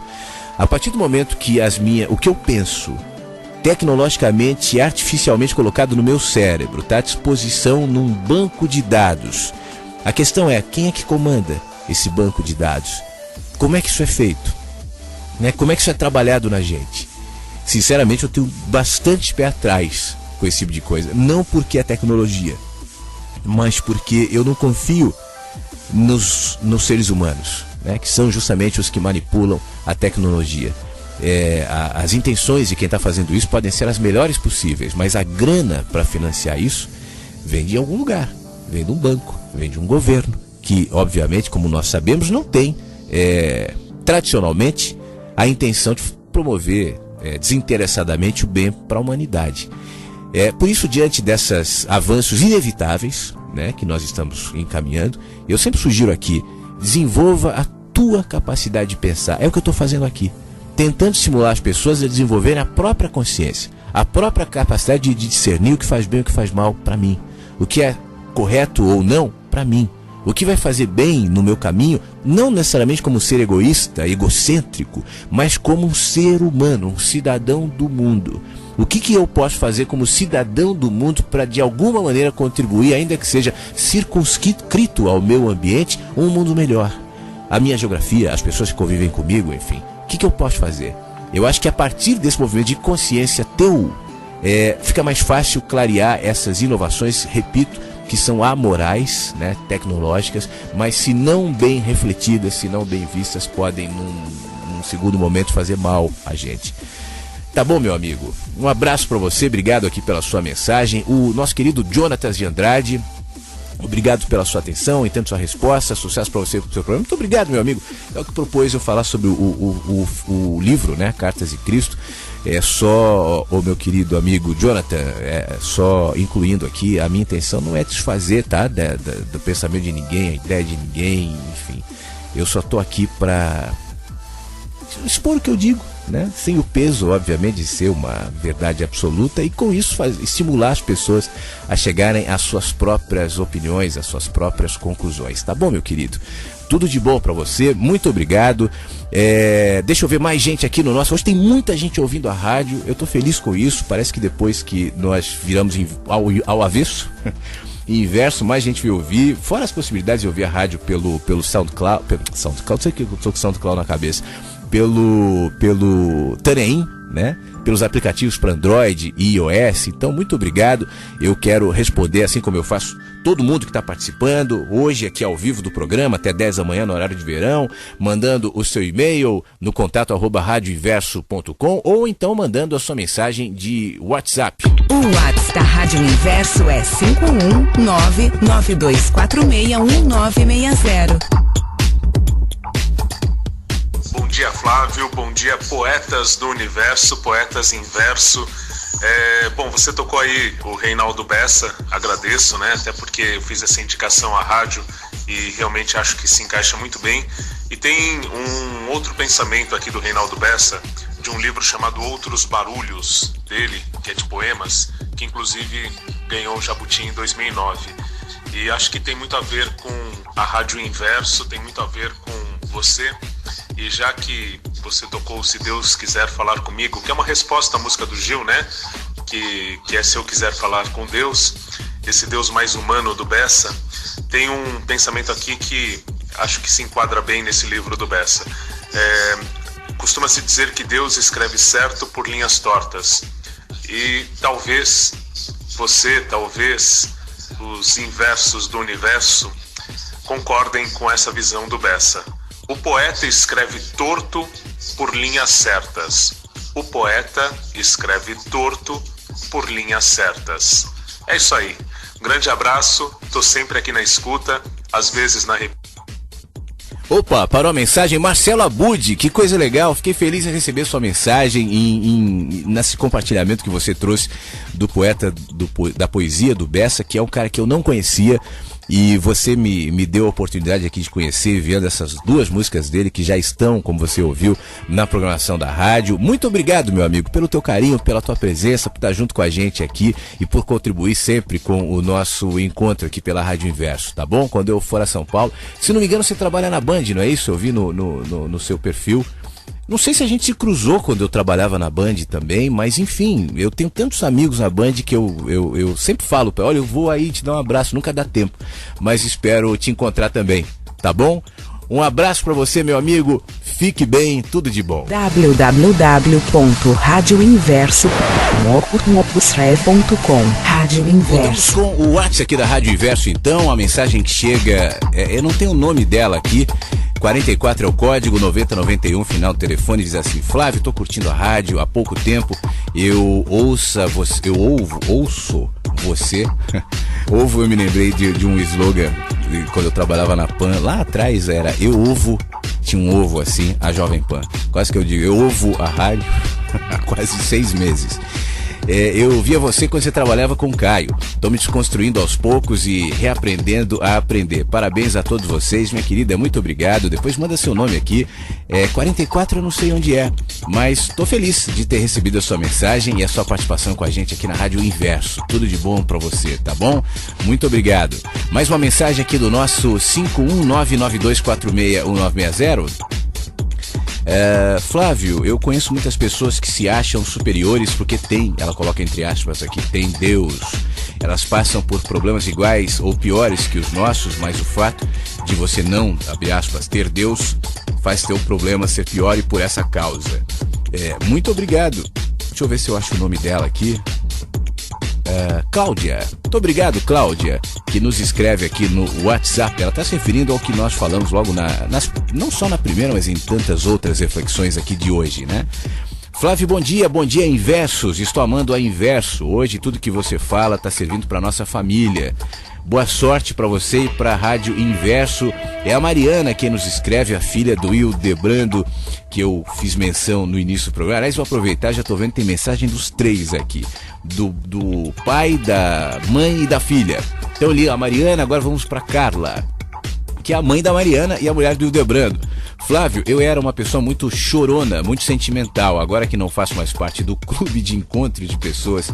A partir do momento que o que eu penso, tecnologicamente e artificialmente colocado no meu cérebro, está à disposição num banco de dados. A questão é, quem é que comanda esse banco de dados? Como é que isso é feito? Como é que isso é trabalhado na gente? Sinceramente, eu tenho bastante pé atrás com esse tipo de coisa. Não porque é tecnologia, mas porque eu não confio nos seres humanos, né? Que são justamente os que manipulam a tecnologia. As intenções de quem está fazendo isso podem ser as melhores possíveis, mas a grana para financiar isso vem de algum lugar, vem de um banco, vem de um governo, que obviamente, como nós sabemos, não tem tradicionalmente a intenção de promover desinteressadamente o bem para a humanidade. Por isso, diante desses avanços inevitáveis, né, que nós estamos encaminhando, eu sempre sugiro aqui, desenvolva a tua capacidade de pensar. É o que eu estou fazendo aqui, tentando estimular as pessoas a desenvolverem a própria consciência, a própria capacidade de discernir o que faz bem e o que faz mal para mim, o que é correto ou não para mim, o que vai fazer bem no meu caminho, não necessariamente como um ser egoísta, egocêntrico, mas como um ser humano, um cidadão do mundo. O que eu posso fazer como cidadão do mundo para de alguma maneira contribuir, ainda que seja circunscrito ao meu ambiente, um mundo melhor? A minha geografia, as pessoas que convivem comigo, enfim. O que eu posso fazer? Eu acho que a partir desse movimento de consciência teu, fica mais fácil clarear essas inovações, repito, que são amorais, né, tecnológicas, mas se não bem refletidas, se não bem vistas, podem num segundo momento fazer mal a gente. Tá bom, meu amigo? Um abraço para você, obrigado aqui pela sua mensagem. O nosso querido Jonatas de Andrade, obrigado pela sua atenção, entendo sua resposta, sucesso para você e para o seu programa. Muito obrigado, meu amigo. É o que propôs eu falar sobre o livro, né, Cartas de Cristo. Só, o meu querido amigo Jonathan, só incluindo aqui, a minha intenção não é desfazer, tá, do pensamento de ninguém, a ideia de ninguém, enfim. Eu só estou aqui para expor o que eu digo, né? Sem o peso, obviamente, de ser uma verdade absoluta, e com isso estimular as pessoas a chegarem às suas próprias opiniões, às suas próprias conclusões. Tá bom, meu querido? Tudo de bom para você, muito obrigado. Deixa eu ver mais gente aqui no nosso. Hoje tem muita gente ouvindo a rádio, eu tô feliz com isso. Parece que depois que nós viramos ao avesso, inverso, mais gente vai ouvir. Fora as possibilidades de ouvir a rádio pelo SoundCloud, não sei o que eu tô com SoundCloud na cabeça, pelo Taneim, né? Pelos aplicativos para Android e iOS. Então, muito obrigado. Eu quero responder, assim como eu faço todo mundo que está participando, hoje aqui ao vivo do programa, até 10 da manhã no horário de verão, mandando o seu e-mail no contato@radioinverso.com, ou então mandando a sua mensagem de WhatsApp. O WhatsApp da Rádio Inverso é 51992461960. Bom dia, Flávio. Bom dia, poetas do universo, poetas inverso. Bom, você tocou aí o Reinaldo Bessa, agradeço, né? Até porque eu fiz essa indicação à rádio e realmente acho que se encaixa muito bem. E tem um outro pensamento aqui do Reinaldo Bessa, de um livro chamado Outros Barulhos, dele, que é de poemas, que inclusive ganhou o Jabuti em 2009. E acho que tem muito a ver com a Rádio Inverso, tem muito a ver com você. E já que você tocou Se Deus Quiser Falar Comigo, que é uma resposta à música do Gil, né? Que é Se Eu Quiser Falar com Deus, esse Deus mais humano do Bessa, tem um pensamento aqui que acho que se enquadra bem nesse livro do Bessa. Costuma-se dizer que Deus escreve certo por linhas tortas. E talvez os inversos do universo concordem com essa visão do Bessa. O poeta escreve torto por linhas certas. O poeta escreve torto por linhas certas. É isso aí. Um grande abraço. Estou sempre aqui na escuta, às vezes na Opa, parou a mensagem. Marcelo Abud, que coisa legal. Fiquei feliz em receber sua mensagem nesse compartilhamento que você trouxe do poeta, da poesia do Bessa, que é um cara que eu não conhecia. E você me deu a oportunidade aqui de conhecer, vendo essas duas músicas dele que já estão, como você ouviu, na programação da rádio. Muito obrigado, meu amigo, pelo teu carinho, pela tua presença, por estar junto com a gente aqui e por contribuir sempre com o nosso encontro aqui pela Rádio Inverso, tá bom? Quando eu for a São Paulo. Se não me engano, você trabalha na Band, não é isso? Eu vi no seu perfil. Não sei se a gente se cruzou quando eu trabalhava na Band também, mas enfim, eu tenho tantos amigos na Band que eu sempre falo, olha, eu vou aí te dar um abraço, nunca dá tempo, mas espero te encontrar também, tá bom? Um abraço pra você, meu amigo, fique bem, tudo de bom. www.radioinverso.com Rádio Inverso. Com o WhatsApp aqui da Rádio Inverso, então, a mensagem que chega, eu não tenho o nome dela aqui, 44 é o código, 9091, final do telefone, diz assim: Flávio, tô curtindo a rádio há pouco tempo, eu ouço você. Ovo, eu me lembrei de um slogan quando eu trabalhava na PAN, lá atrás era eu ovo, tinha um ovo assim, a Jovem Pan, quase que eu digo, eu ovo a rádio há quase 6 meses. Eu via você quando você trabalhava com o Caio. Estou me desconstruindo aos poucos e reaprendendo a aprender. Parabéns a todos vocês, minha querida, muito obrigado. Depois manda seu nome aqui. 44 eu não sei onde é, mas estou feliz de ter recebido a sua mensagem e a sua participação com a gente aqui na Rádio Inverso. Tudo de bom para você, tá bom? Muito obrigado. Mais uma mensagem aqui do nosso 51992461960. Flávio, eu conheço muitas pessoas que se acham superiores porque ela coloca entre aspas aqui, tem Deus. Elas passam por problemas iguais ou piores que os nossos, mas o fato de você não, abre aspas, ter Deus faz teu problema ser pior e por essa causa. Muito obrigado. Deixa eu ver se eu acho o nome dela aqui. Cláudia, muito obrigado, Cláudia, que nos escreve aqui no WhatsApp. Ela está se referindo ao que nós falamos logo não só na primeira, mas em tantas outras reflexões aqui de hoje, né? Flávio, bom dia Inversos, estou amando a Inverso. Hoje tudo que você fala está servindo para nossa família. Boa sorte para você e para a Rádio Inverso. É a Mariana quem nos escreve, a filha do Hildebrando, que eu fiz menção no início do programa. Aliás, vou aproveitar, já estou vendo que tem mensagem dos 3 aqui. Do pai, da mãe e da filha. Então eu li a Mariana, agora vamos para Carla, que é a mãe da Mariana e a mulher do Hildebrando. Flávio, eu era uma pessoa muito chorona, muito sentimental. Agora que não faço mais parte do clube de encontro de pessoas,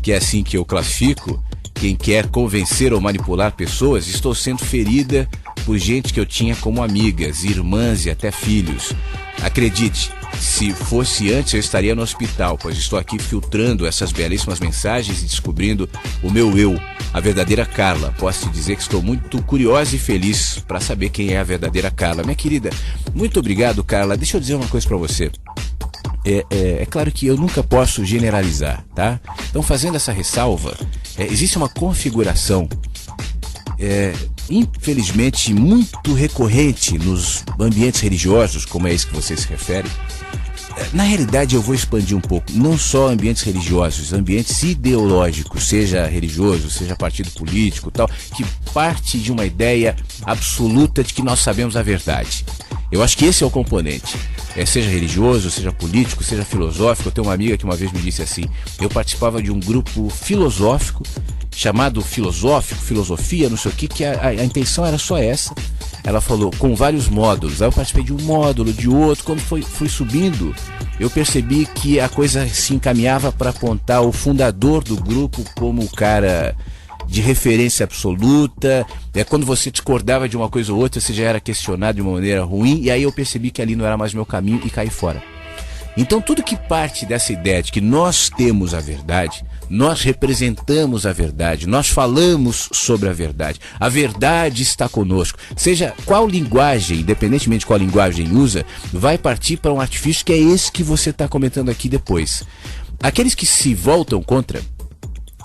que é assim que eu classifico, quem quer convencer ou manipular pessoas, estou sendo ferida por gente que eu tinha como amigas, irmãs e até filhos. Acredite, se fosse antes eu estaria no hospital, pois estou aqui filtrando essas belíssimas mensagens e descobrindo o meu eu, a verdadeira Carla. Posso te dizer que estou muito curiosa e feliz para saber quem é a verdadeira Carla. Minha querida, muito obrigado, Carla. Deixa eu dizer uma coisa para você. É claro que eu nunca posso generalizar, tá? Então, fazendo essa ressalva, existe uma configuração infelizmente muito recorrente nos ambientes religiosos, como é isso que você se refere. Na realidade, eu vou expandir um pouco, não só ambientes religiosos, ambientes ideológicos, seja religioso, seja partido político, tal, que parte de uma ideia absoluta de que nós sabemos a verdade. Eu acho que esse é o componente. Seja religioso, seja político, seja filosófico. Eu tenho uma amiga que uma vez me disse assim: eu participava de um grupo filosófico chamado Filosofia, não sei o que a intenção era só essa, ela falou, com vários módulos. Aí eu participei de um módulo, de outro. Quando fui subindo, eu percebi que a coisa se encaminhava para apontar o fundador do grupo como o cara de referência absoluta. Quando você discordava de uma coisa ou outra, você já era questionado de uma maneira ruim. E aí eu percebi que ali não era mais meu caminho e caí fora. Então tudo que parte dessa ideia de que nós temos a verdade, nós representamos a verdade, nós falamos sobre a verdade está conosco, seja qual linguagem, independentemente de qual linguagem usa, vai partir para um artifício que é esse que você está comentando aqui depois. Aqueles que se voltam contra,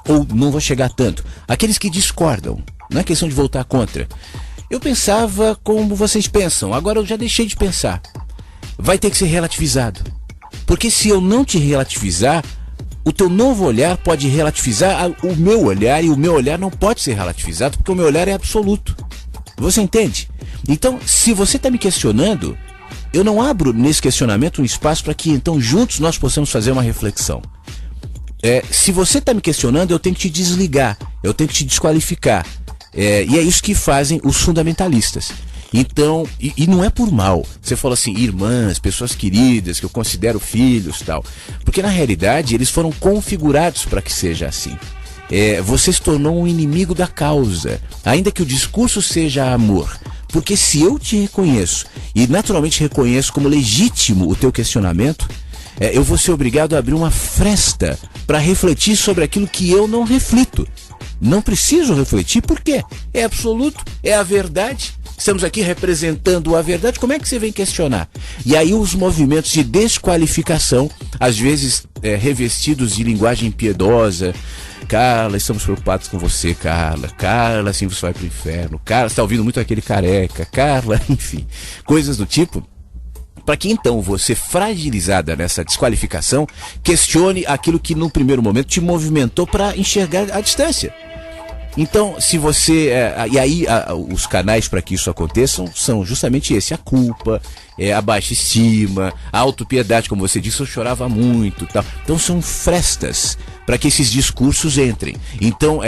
ou não vou chegar tanto, aqueles que discordam, não é questão de voltar contra. Eu pensava como vocês pensam, agora eu já deixei de pensar. Vai ter que ser relativizado. Porque se eu não te relativizar, o teu novo olhar pode relativizar o meu olhar, e o meu olhar não pode ser relativizado, porque o meu olhar é absoluto. Você entende? Então, se você está me questionando, eu não abro nesse questionamento um espaço para que então juntos nós possamos fazer uma reflexão. Se você está me questionando, eu tenho que te desligar, eu tenho que te desqualificar. E é isso que fazem os fundamentalistas. Então, e não é por mal. Você fala assim, irmãs, pessoas queridas, que eu considero filhos e tal. Porque na realidade eles foram configurados para que seja assim. Você se tornou um inimigo da causa, ainda que o discurso seja amor. Porque se eu te reconheço, e naturalmente reconheço como legítimo o teu questionamento, eu vou ser obrigado a abrir uma fresta para refletir sobre aquilo que eu não reflito. Não preciso refletir, por quê? É absoluto, é a verdade. Estamos aqui representando a verdade, como é que você vem questionar? E aí os movimentos de desqualificação, às vezes revestidos de linguagem piedosa. Carla, estamos preocupados com você, Carla. Carla, assim você vai pro inferno. Carla, você está ouvindo muito aquele careca. Carla, enfim, coisas do tipo. Para que então você, fragilizada nessa desqualificação, questione aquilo que no primeiro momento te movimentou para enxergar a distância. Então, se você... e aí, os canais para que isso aconteça são justamente esse: a culpa, a baixa estima, a autopiedade, como você disse, eu chorava muito, tal. Então, são frestas para que esses discursos entrem. Então,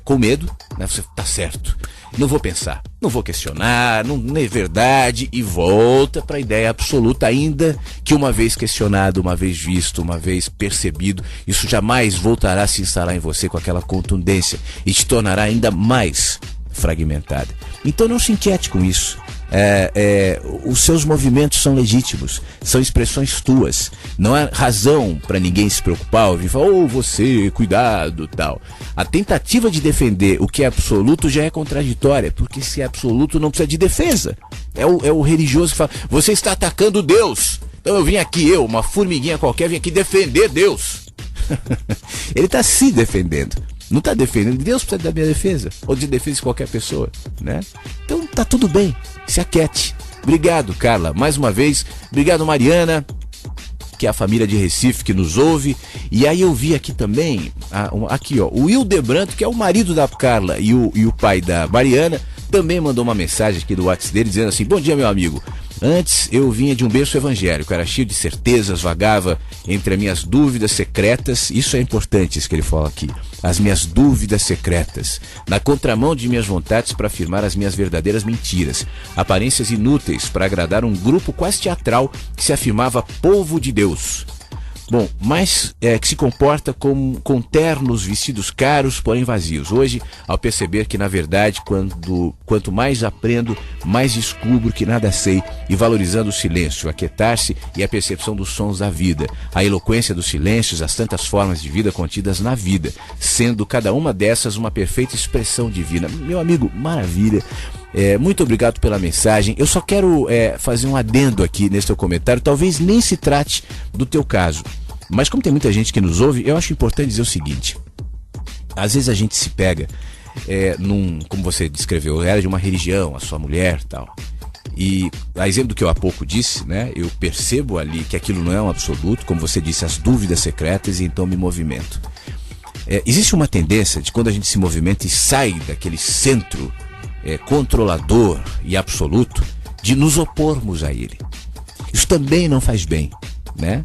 com medo, né, você tá certo. Não vou pensar, não vou questionar, não é verdade, e volta para a ideia absoluta, ainda que uma vez questionado, uma vez visto, uma vez percebido, isso jamais voltará a se instalar em você com aquela contundência e te tornará ainda mais fragmentada. Então não se inquiete com isso. Os seus movimentos são legítimos, são expressões tuas. Não há razão para ninguém se preocupar ou vir falar, você, cuidado, tal. A tentativa de defender o que é absoluto já é contraditória, porque se é absoluto não precisa de defesa. É o religioso que fala, você está atacando Deus. Então eu vim aqui, uma formiguinha qualquer, vim aqui defender Deus. Ele está se defendendo. Não está defendendo. Deus precisa da minha defesa, ou de defesa de qualquer pessoa, né? Então tá tudo bem, se aquete. Obrigado, Carla, mais uma vez. Obrigado, Mariana, que é a família de Recife que nos ouve. E aí eu vi aqui também, aqui ó, o Hildebranto, que é o marido da Carla e o pai da Mariana, também mandou uma mensagem aqui do WhatsApp dele dizendo assim: bom dia, meu amigo. Antes eu vinha de um berço evangélico, era cheio de certezas, vagava entre as minhas dúvidas secretas. Isso é importante, isso que ele fala aqui. As minhas dúvidas secretas, na contramão de minhas vontades para afirmar as minhas verdadeiras mentiras, aparências inúteis para agradar um grupo quase teatral que se afirmava povo de Deus. Bom, mas que se comporta com ternos, vestidos caros, porém vazios. Hoje, ao perceber que, na verdade, quanto mais aprendo, mais descubro que nada sei, e valorizando o silêncio, aquietar-se e a percepção dos sons da vida, a eloquência dos silêncios, as tantas formas de vida contidas na vida, sendo cada uma dessas uma perfeita expressão divina. Meu amigo, maravilha. Muito obrigado pela mensagem. Eu só quero fazer um adendo aqui nesse teu comentário. Talvez nem se trate do teu caso, mas como tem muita gente que nos ouve, eu acho importante dizer o seguinte: às vezes a gente se pega como você descreveu, era de uma religião, a sua mulher, tal. E a exemplo do que eu há pouco disse, né, eu percebo ali que aquilo não é um absoluto, como você disse, as dúvidas secretas, e então me movimento. Existe uma tendência de, quando a gente se movimenta e sai daquele centro controlador e absoluto, de nos opormos a ele. Isso também não faz bem, né?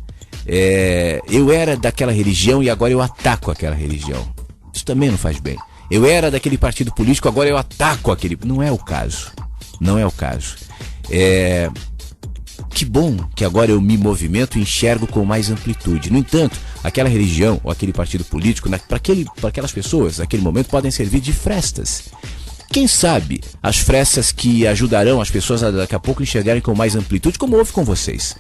Eu era daquela religião e agora eu ataco aquela religião. Isso também não faz bem. Eu era daquele partido político, agora eu ataco aquele. Não é o caso. Não é o caso. Que bom que agora eu me movimento e enxergo com mais amplitude. No entanto, aquela religião ou aquele partido político, para aquelas pessoas, naquele momento, podem servir de frestas. Quem sabe as frestas que ajudarão as pessoas a daqui a pouco enxergarem com mais amplitude, como houve com vocês.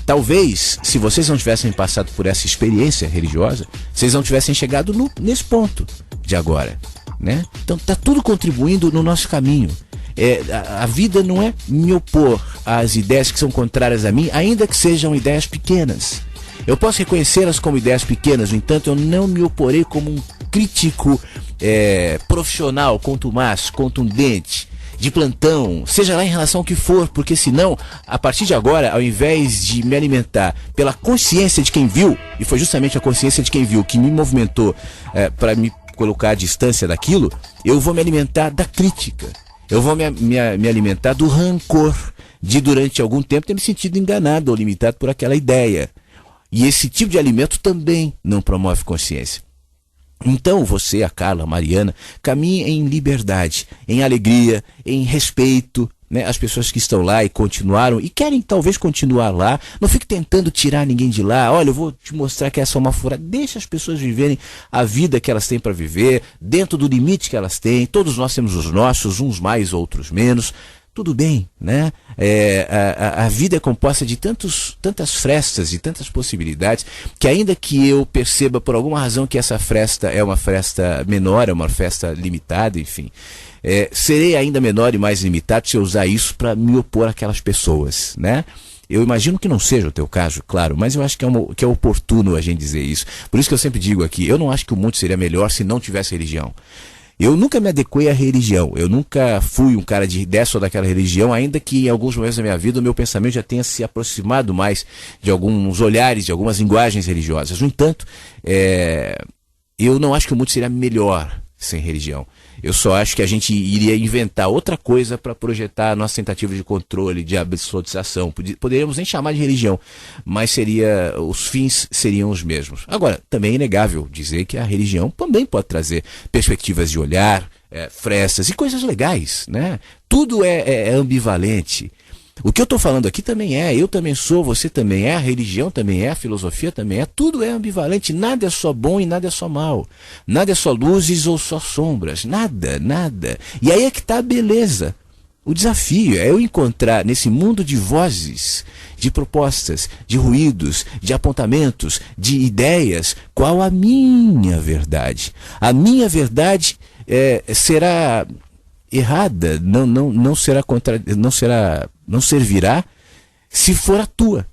Talvez, se vocês não tivessem passado por essa experiência religiosa, vocês não tivessem chegado nesse ponto de agora, né? Então está tudo contribuindo no nosso caminho. A vida não é me opor às ideias que são contrárias a mim, ainda que sejam ideias pequenas. Eu posso reconhecê-las como ideias pequenas, no entanto, eu não me oporei como um crítico profissional, contumaz, contundente, de plantão, seja lá em relação ao que for, porque senão, a partir de agora, ao invés de me alimentar pela consciência de quem viu, e foi justamente a consciência de quem viu que me movimentou para me colocar à distância daquilo, eu vou me alimentar da crítica. Eu vou me alimentar do rancor de, durante algum tempo, ter me sentido enganado ou limitado por aquela ideia. E esse tipo de alimento também não promove consciência. Então você, a Carla, a Mariana, caminhe em liberdade, em alegria, em respeito, né? As pessoas que estão lá e continuaram e querem talvez continuar lá. Não fique tentando tirar ninguém de lá. Olha, eu vou te mostrar que essa é uma furada. Deixa as pessoas viverem a vida que elas têm para viver, dentro do limite que elas têm. Todos nós temos os nossos, uns mais, outros menos. Tudo bem, né? A vida é composta de tantas frestas, de tantas possibilidades, que ainda que eu perceba por alguma razão que essa fresta é uma fresta menor, é uma fresta limitada, enfim, serei ainda menor e mais limitado se eu usar isso para me opor àquelas pessoas, né? Eu imagino que não seja o teu caso, claro, mas eu acho que é oportuno a gente dizer isso. Por isso que eu sempre digo aqui, eu não acho que o mundo seria melhor se não tivesse religião. Eu nunca me adequei à religião, eu nunca fui um cara dessa ou daquela religião, ainda que em alguns momentos da minha vida o meu pensamento já tenha se aproximado mais de alguns olhares, de algumas linguagens religiosas. No entanto, eu não acho que o mundo seria melhor sem religião. Eu só acho que a gente iria inventar outra coisa para projetar a nossa tentativa de controle, de absolutização. Poderíamos nem chamar de religião, mas os fins seriam os mesmos. Agora, também é inegável dizer que a religião também pode trazer perspectivas de olhar, frestas e coisas legais, né? Tudo é ambivalente. O que eu estou falando aqui também eu também sou, você também a religião também a filosofia também tudo é ambivalente, nada é só bom e nada é só mal, nada é só luzes ou só sombras, nada. E aí é que está a beleza. O desafio é eu encontrar nesse mundo de vozes, de propostas, de ruídos, de apontamentos, de ideias, qual a minha verdade. A minha verdade será errada, não servirá se for a tua.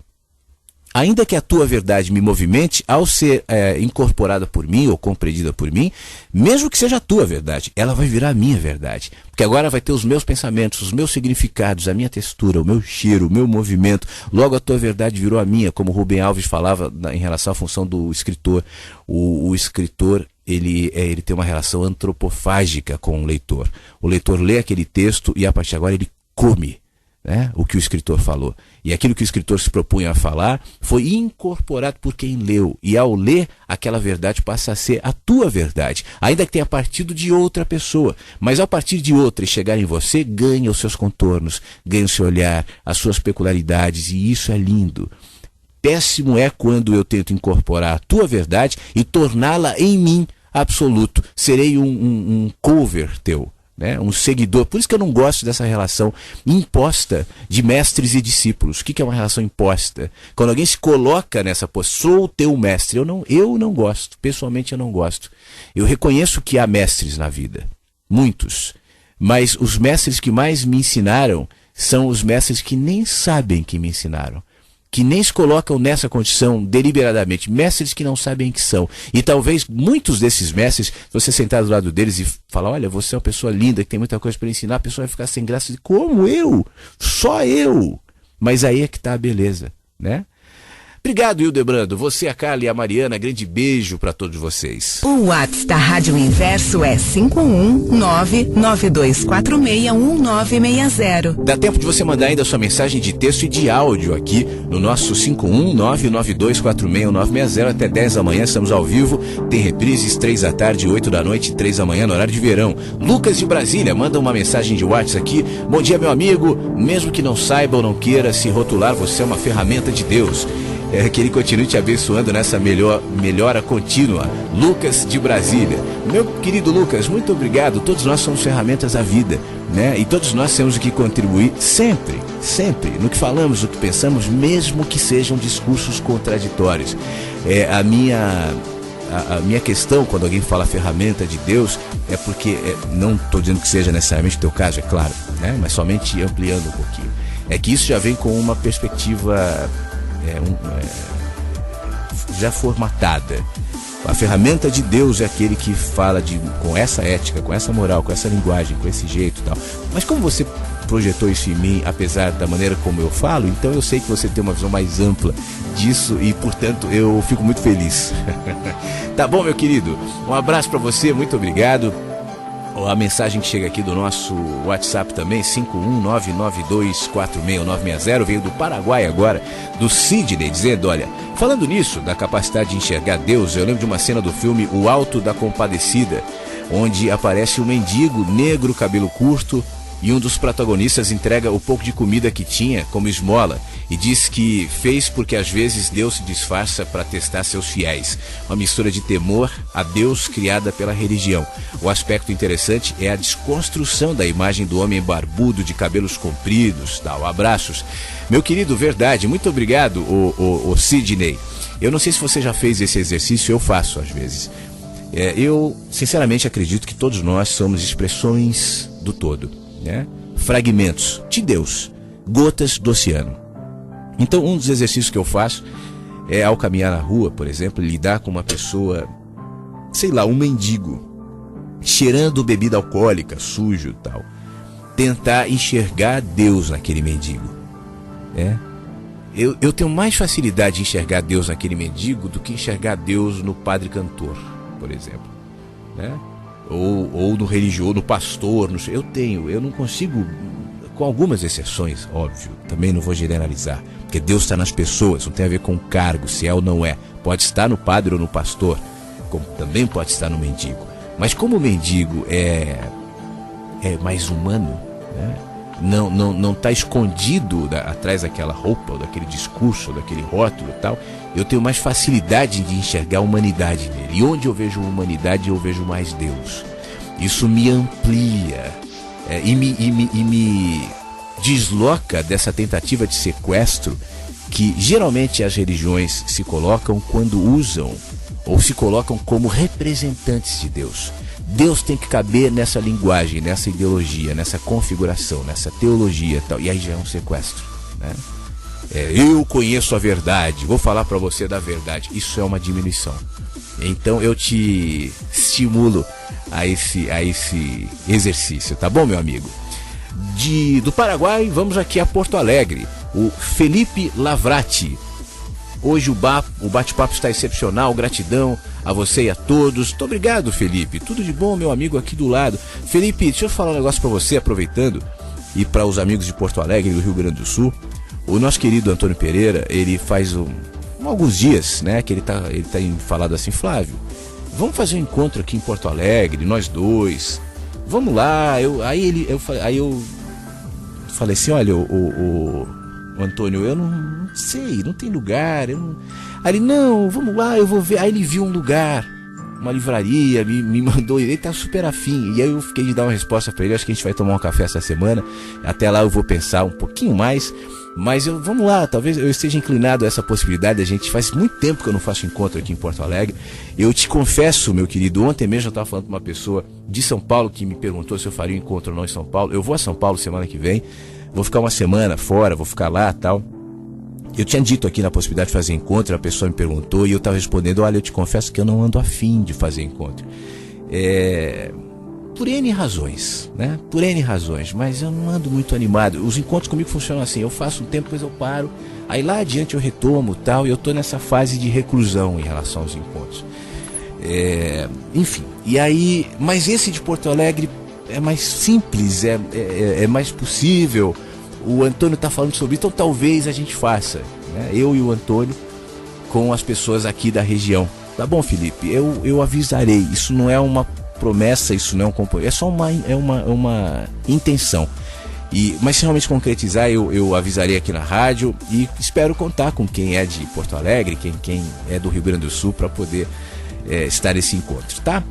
Ainda que a tua verdade me movimente, ao ser incorporada por mim ou compreendida por mim, mesmo que seja a tua verdade, ela vai virar a minha verdade. Porque agora vai ter os meus pensamentos, os meus significados, a minha textura, o meu cheiro, o meu movimento. Logo a tua verdade virou a minha, como Rubem Alves falava em relação à função do escritor. O escritor, ele tem uma relação antropofágica com o leitor. O leitor lê aquele texto e a partir de agora ele come, né, o que o escritor falou. E aquilo que o escritor se propunha a falar foi incorporado por quem leu. E ao ler, aquela verdade passa a ser a tua verdade, ainda que tenha partido de outra pessoa. Mas ao partir de outra e chegar em você, ganha os seus contornos, ganha o seu olhar, as suas peculiaridades, e isso é lindo. Péssimo é quando eu tento incorporar a tua verdade e torná-la em mim absoluto. Serei um cover teu, né? Um seguidor. Por isso que eu não gosto dessa relação imposta de mestres e discípulos. O que é uma relação imposta? Quando alguém se coloca nessa posição, sou o teu mestre. Eu não gosto. Pessoalmente eu não gosto. Eu reconheço que há mestres na vida. Muitos. Mas os mestres que mais me ensinaram são os mestres que nem sabem que me ensinaram, que nem se colocam nessa condição deliberadamente, mestres que não sabem que são. E talvez muitos desses mestres, você sentar do lado deles e falar, olha, você é uma pessoa linda, que tem muita coisa para ensinar, a pessoa vai ficar sem graça. Como eu? Só eu? Mas aí é que está a beleza, né? Obrigado, Hildebrando. Você, a Carla e a Mariana, grande beijo para todos vocês. O WhatsApp da Rádio Inverso é 51992461960. Dá tempo de você mandar ainda sua mensagem de texto e de áudio aqui no nosso 51992461960 até 10 da manhã. Estamos ao vivo, tem reprises 3 da tarde, 8 da noite, 3 da manhã no horário de verão. Lucas de Brasília manda uma mensagem de WhatsApp aqui. Bom dia, meu amigo. Mesmo que não saiba ou não queira se rotular, você é uma ferramenta de Deus. Que ele continue te abençoando nessa melhora contínua. Lucas de Brasília. Meu querido Lucas, muito obrigado. Todos nós somos ferramentas da vida, né? E todos nós temos o que contribuir sempre, no que falamos, no que pensamos, mesmo que sejam discursos contraditórios. A minha questão, quando alguém fala ferramenta de Deus, é porque, não estou dizendo que seja necessariamente o teu caso, é claro, né? Mas somente ampliando um pouquinho. É que isso já vem com uma perspectiva já formatada. A ferramenta de Deus é aquele que fala com essa ética, com essa moral, com essa linguagem, com esse jeito e tal. Mas como você projetou isso em mim, apesar da maneira como eu falo, então eu sei que você tem uma visão mais ampla disso e, portanto, eu fico muito feliz. Tá bom, meu querido? Um abraço para você, muito obrigado. A mensagem que chega aqui do nosso WhatsApp também, 51992461960, veio do Paraguai agora, do Sidney, dizendo, olha, falando nisso, da capacidade de enxergar Deus, eu lembro de uma cena do filme O Alto da Compadecida, onde aparece um mendigo negro, cabelo curto, e um dos protagonistas entrega o pouco de comida que tinha como esmola e diz que fez porque às vezes Deus se disfarça para testar seus fiéis. Uma mistura de temor a Deus criada pela religião. O aspecto interessante é a desconstrução da imagem do homem barbudo de cabelos compridos, tal. Abraços. Meu querido, verdade, muito obrigado, o Sidney. Eu não sei se você já fez esse exercício, eu faço às vezes. Eu sinceramente acredito que todos nós somos expressões do todo. Né? Fragmentos de Deus, gotas do oceano. Então, um dos exercícios que eu faço é, ao caminhar na rua, por exemplo, lidar com uma pessoa, sei lá, um mendigo, cheirando bebida alcoólica, sujo e tal. Tentar enxergar Deus naquele mendigo. Né? Eu tenho mais facilidade de enxergar Deus naquele mendigo do que enxergar Deus no padre cantor, por exemplo. Né? Ou no religioso, no pastor, eu não consigo, com algumas exceções, óbvio, também não vou generalizar, porque Deus está nas pessoas, não tem a ver com cargo, se é ou não é, pode estar no padre ou no pastor, como também pode estar no mendigo, mas como o mendigo é mais humano, né? Não está escondido atrás daquela roupa, ou daquele discurso, ou daquele rótulo e tal, eu tenho mais facilidade de enxergar a humanidade nele. E onde eu vejo humanidade, eu vejo mais Deus. Isso me amplia e me desloca dessa tentativa de sequestro que geralmente as religiões se colocam quando usam ou se colocam como representantes de Deus. Deus tem que caber nessa linguagem, nessa ideologia, nessa configuração, nessa teologia e tal. E aí já é um sequestro, né? Eu conheço a verdade, vou falar para você da verdade. Isso é uma diminuição. Então eu te estimulo a esse exercício, tá bom, meu amigo? Do Paraguai, vamos aqui a Porto Alegre. O Felipe Lavrati. Hoje o bate-papo está excepcional, gratidão a você e a todos. Muito obrigado, Felipe. Tudo de bom, meu amigo aqui do lado. Felipe, deixa eu falar um negócio para você, aproveitando, e para os amigos de Porto Alegre e do Rio Grande do Sul. O nosso querido Antônio Pereira, ele faz alguns dias, né, que ele tem falado assim, Flávio, vamos fazer um encontro aqui em Porto Alegre, nós dois. Vamos lá. Aí eu falei assim, olha, o Antônio, eu não sei, não tem lugar. Aí ele, não, vamos lá, eu vou ver. Aí ele viu um lugar, uma livraria, me mandou, ele tá super afim. E aí eu fiquei de dar uma resposta para ele, acho que a gente vai tomar um café essa semana. Até lá eu vou pensar um pouquinho mais. Mas vamos lá, talvez eu esteja inclinado a essa possibilidade. A gente faz muito tempo que eu não faço encontro aqui em Porto Alegre. Eu te confesso, meu querido, ontem mesmo eu estava falando com uma pessoa de São Paulo que me perguntou se eu faria um encontro ou não em São Paulo. Eu vou a São Paulo semana que vem. Vou ficar uma semana fora, vou ficar lá e tal. Eu tinha dito aqui na possibilidade de fazer encontro, a pessoa me perguntou e eu estava respondendo, olha, eu te confesso que eu não ando afim de fazer encontro. Por N razões, né? Por N razões, mas eu não ando muito animado. Os encontros comigo funcionam assim, eu faço um tempo, depois eu paro, Aí lá adiante eu retomo tal, e eu estou nessa fase de reclusão em relação aos encontros. Enfim, e aí, mas esse de Porto Alegre é mais simples, é mais possível. O Antônio está falando sobre isso, então talvez a gente faça, né? Eu e o Antônio com as pessoas aqui da região. Tá bom, Felipe? Eu avisarei. Isso não é uma promessa, isso não é um compromisso, é só uma intenção. Mas se realmente concretizar, eu avisarei aqui na rádio e espero contar com quem é de Porto Alegre, quem é do Rio Grande do Sul, para poder estar nesse encontro, tá?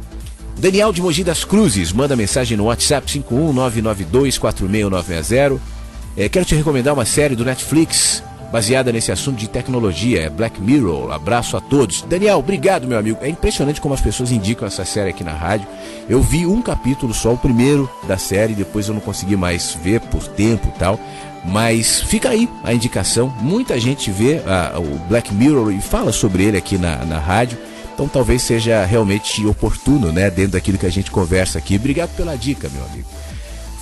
Daniel de Mogi das Cruzes manda mensagem no WhatsApp 51992466960. Quero te recomendar uma série do Netflix baseada nesse assunto de tecnologia, Black Mirror. Abraço a todos. Daniel, obrigado, meu amigo. É impressionante como as pessoas indicam essa série aqui na rádio. Eu vi um capítulo só, o primeiro da série, depois eu não consegui mais ver por tempo e tal, mas fica aí a indicação. Muita gente vê o Black Mirror e fala sobre ele aqui na rádio, então talvez seja realmente oportuno, né, dentro daquilo que a gente conversa aqui. Obrigado pela dica, meu amigo.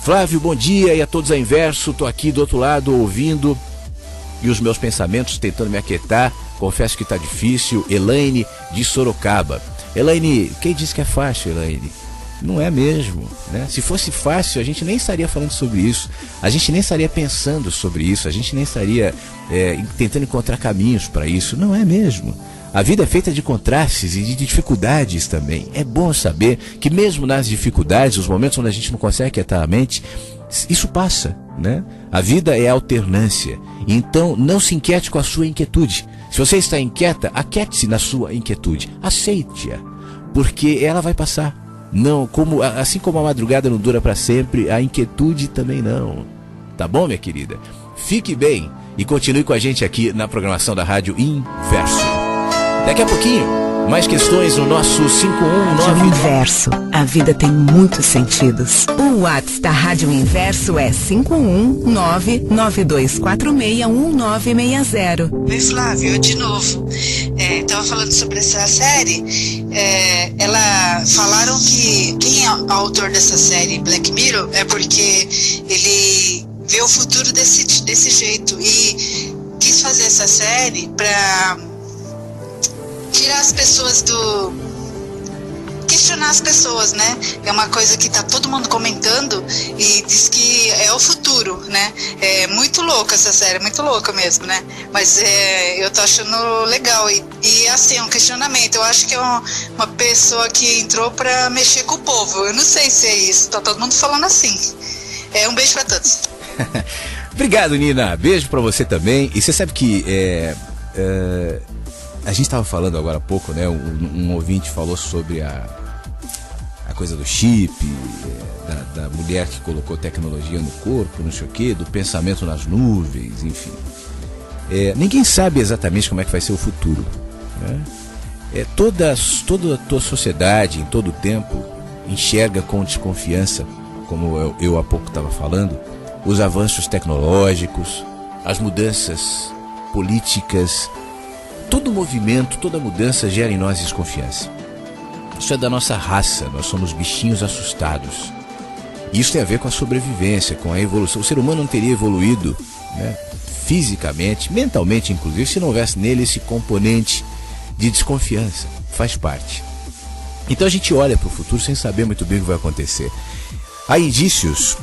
Flávio, bom dia, e a todos a Inverso. Tô aqui do outro lado ouvindo e os meus pensamentos tentando me aquietar. Confesso que tá difícil. Elaine de Sorocaba. Elaine, quem disse que é fácil, Elaine? Não é mesmo, né? Se fosse fácil, a gente nem estaria falando sobre isso, a gente nem estaria pensando sobre isso, a gente nem estaria tentando encontrar caminhos para isso. Não é mesmo. A vida é feita de contrastes e de dificuldades também. É bom saber que mesmo nas dificuldades, os momentos onde a gente não consegue quietar a mente, isso passa, né? A vida é alternância. Então não se inquiete com a sua inquietude. Se você está inquieta, aquiete-se na sua inquietude. Aceite-a, porque ela vai passar. Não, assim como a madrugada não dura para sempre, a inquietude também não. Tá bom, minha querida? Fique bem e continue com a gente aqui na programação da Rádio Inverso. Daqui a pouquinho, mais questões no nosso 519... Inverso. A vida tem muitos sentidos. O WhatsApp da Rádio Inverso é 51992461960. Oi, Flávio, de novo. Estava falando sobre essa série. Falaram que quem é o autor dessa série, Black Mirror, é porque ele vê o futuro desse jeito e quis fazer essa série para tirar as pessoas questionar as pessoas, né? É uma coisa que tá todo mundo comentando e diz que é o futuro, né? É muito louca essa série, muito louca mesmo, né? Mas eu tô achando legal e assim, é um questionamento. Eu acho que é uma pessoa que entrou pra mexer com o povo. Eu não sei se é isso, tá todo mundo falando assim. Um beijo pra todos. Obrigado, Nina. Beijo pra você também. E você sabe que a gente estava falando agora há pouco, né? Um ouvinte falou sobre a coisa do chip, da mulher que colocou tecnologia no corpo, não sei o quê, do pensamento nas nuvens, enfim. Ninguém sabe exatamente como é que vai ser o futuro, né? Toda a tua sociedade, em todo o tempo, enxerga com desconfiança, como eu há pouco estava falando, os avanços tecnológicos, as mudanças políticas. Todo movimento, toda mudança gera em nós desconfiança. Isso é da nossa raça, nós somos bichinhos assustados. Isso tem a ver com a sobrevivência, com a evolução. O ser humano não teria evoluído, né, fisicamente, mentalmente inclusive, se não houvesse nele esse componente de desconfiança. Faz parte. Então a gente olha para o futuro sem saber muito bem o que vai acontecer. Há indícios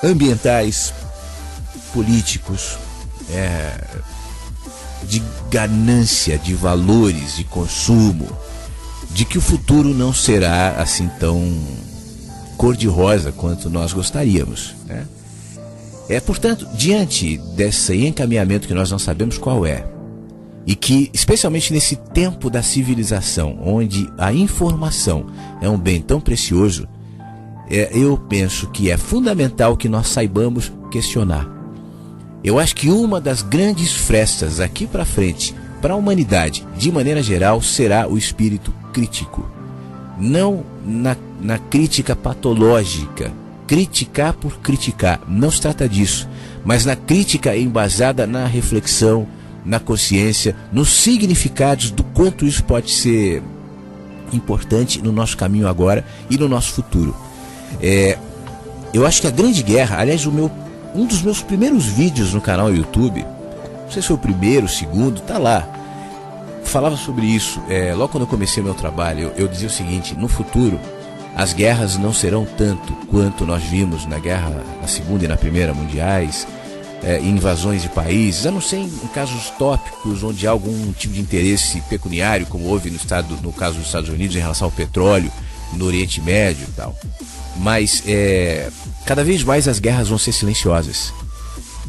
ambientais, políticos, de ganância, de valores, de consumo, de que o futuro não será assim tão cor-de-rosa quanto nós gostaríamos, né? Portanto, diante desse encaminhamento que nós não sabemos qual é, e que, especialmente nesse tempo da civilização, onde a informação é um bem tão precioso, eu penso que é fundamental que nós saibamos questionar. Eu acho que uma das grandes frestas aqui para frente, para a humanidade, de maneira geral, será o espírito crítico. Não na crítica patológica, criticar por criticar, não se trata disso, mas na crítica embasada na reflexão, na consciência, nos significados do quanto isso pode ser importante no nosso caminho agora e no nosso futuro. Eu acho que a grande guerra, aliás, um dos meus primeiros vídeos no canal YouTube não sei se foi o primeiro, o segundo, tá lá. Falava sobre isso, logo quando eu comecei meu trabalho, eu dizia o seguinte: no futuro, as guerras não serão tanto quanto nós vimos na Segunda e na Primeira Mundiais, invasões de países, a não ser em casos tópicos onde há algum tipo de interesse pecuniário, como houve no caso dos Estados Unidos em relação ao petróleo, no Oriente Médio e tal. Mas cada vez mais as guerras vão ser silenciosas,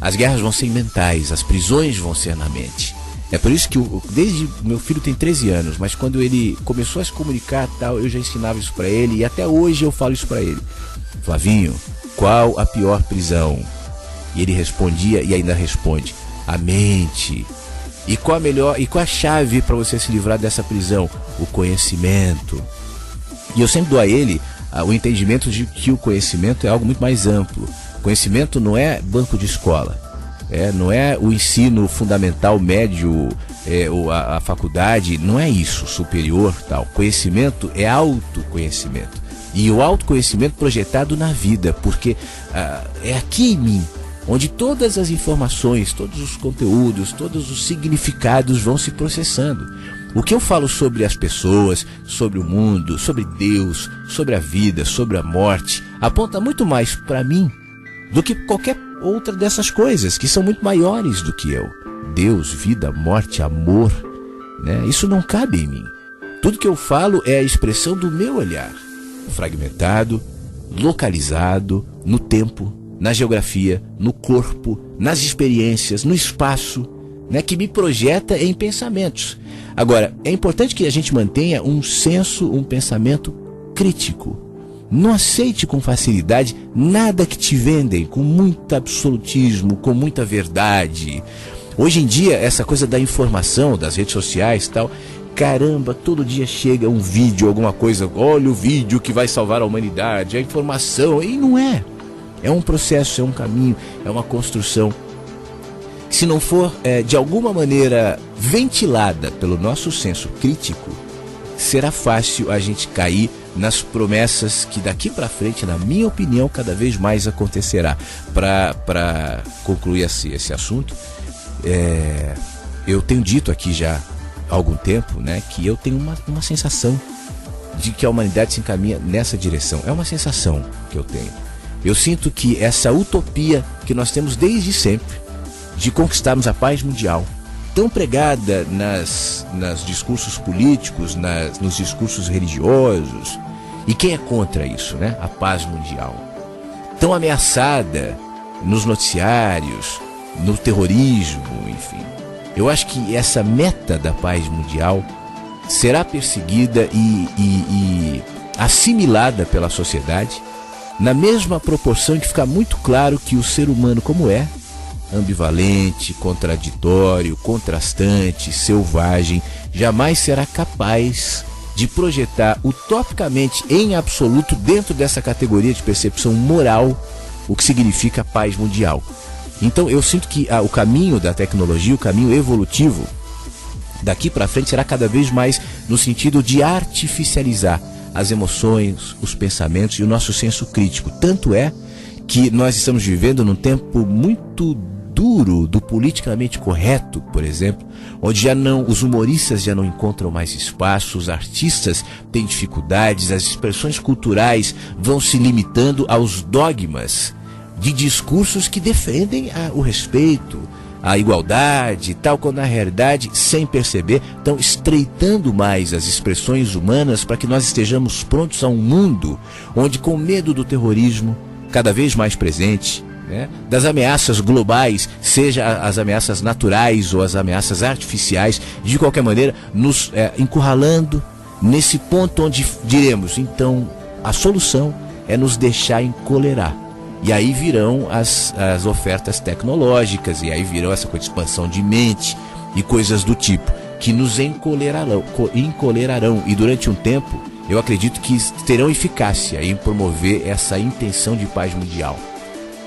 as guerras vão ser mentais, as prisões vão ser na mente. É por isso que desde meu filho tem 13 anos, mas quando ele começou a se comunicar tal, eu já ensinava isso para ele, e até hoje eu falo isso para ele: Flavinho, qual a pior prisão? E ele respondia, e ainda responde: a mente. E qual a chave para você se livrar dessa prisão? O conhecimento. E eu sempre dou a ele o entendimento de que o conhecimento é algo muito mais amplo. Conhecimento não é banco de escola, não é o ensino fundamental, médio, ou a faculdade, não é isso, superior, tal. Conhecimento é autoconhecimento. E o autoconhecimento projetado na vida, porque é aqui em mim onde todas as informações, todos os conteúdos, todos os significados vão se processando. O que eu falo sobre as pessoas, sobre o mundo, sobre Deus, sobre a vida, sobre a morte, aponta muito mais para mim do que qualquer outra dessas coisas, que são muito maiores do que eu. Deus, vida, morte, amor, né? Isso não cabe em mim. Tudo que eu falo é a expressão do meu olhar, fragmentado, localizado no tempo, na geografia, no corpo, nas experiências, no espaço, né, que me projeta em pensamentos. Agora, é importante que a gente mantenha um pensamento crítico. Não aceite com facilidade nada que te vendem com muito absolutismo, com muita verdade. Hoje em dia, essa coisa da informação, das redes sociais e tal, caramba, todo dia chega um vídeo, alguma coisa, olha o vídeo que vai salvar a humanidade, a informação, e não é. É um processo, é um caminho, é uma construção. Se não for, de alguma maneira, ventilada pelo nosso senso crítico, será fácil a gente cair nas promessas que daqui para frente, na minha opinião, cada vez mais acontecerá. Para concluir esse assunto, eu tenho dito aqui já há algum tempo, né, que eu tenho uma sensação de que a humanidade se encaminha nessa direção. É uma sensação que eu tenho. Eu sinto que essa utopia que nós temos desde sempre, de conquistarmos a paz mundial, tão pregada nos discursos políticos, nos discursos religiosos, e quem é contra isso, né? A paz mundial, tão ameaçada nos noticiários, no terrorismo, enfim. Eu acho que essa meta da paz mundial será perseguida e assimilada pela sociedade na mesma proporção que fica muito claro que o ser humano, como é, ambivalente, contraditório, contrastante, selvagem, jamais será capaz de projetar utopicamente, em absoluto, dentro dessa categoria de percepção moral, o que significa paz mundial. Então eu sinto que o caminho da tecnologia, o caminho evolutivo, daqui para frente será cada vez mais no sentido de artificializar as emoções, os pensamentos e o nosso senso crítico. Tanto é que nós estamos vivendo num tempo muito duro do politicamente correto, por exemplo, onde os humoristas já não encontram mais espaço, os artistas têm dificuldades, as expressões culturais vão se limitando aos dogmas de discursos que defendem o respeito, a igualdade e tal, quando na realidade, sem perceber, estão estreitando mais as expressões humanas para que nós estejamos prontos a um mundo onde, com medo do terrorismo cada vez mais presente, né, das ameaças globais, seja as ameaças naturais ou as ameaças artificiais, de qualquer maneira, nos encurralando nesse ponto onde diremos, então, a solução é nos deixar encolerar. E aí virão as ofertas tecnológicas, e aí virão essa coisa de expansão de mente e coisas do tipo, que nos encolerarão. E durante um tempo, eu acredito que terão eficácia em promover essa intenção de paz mundial,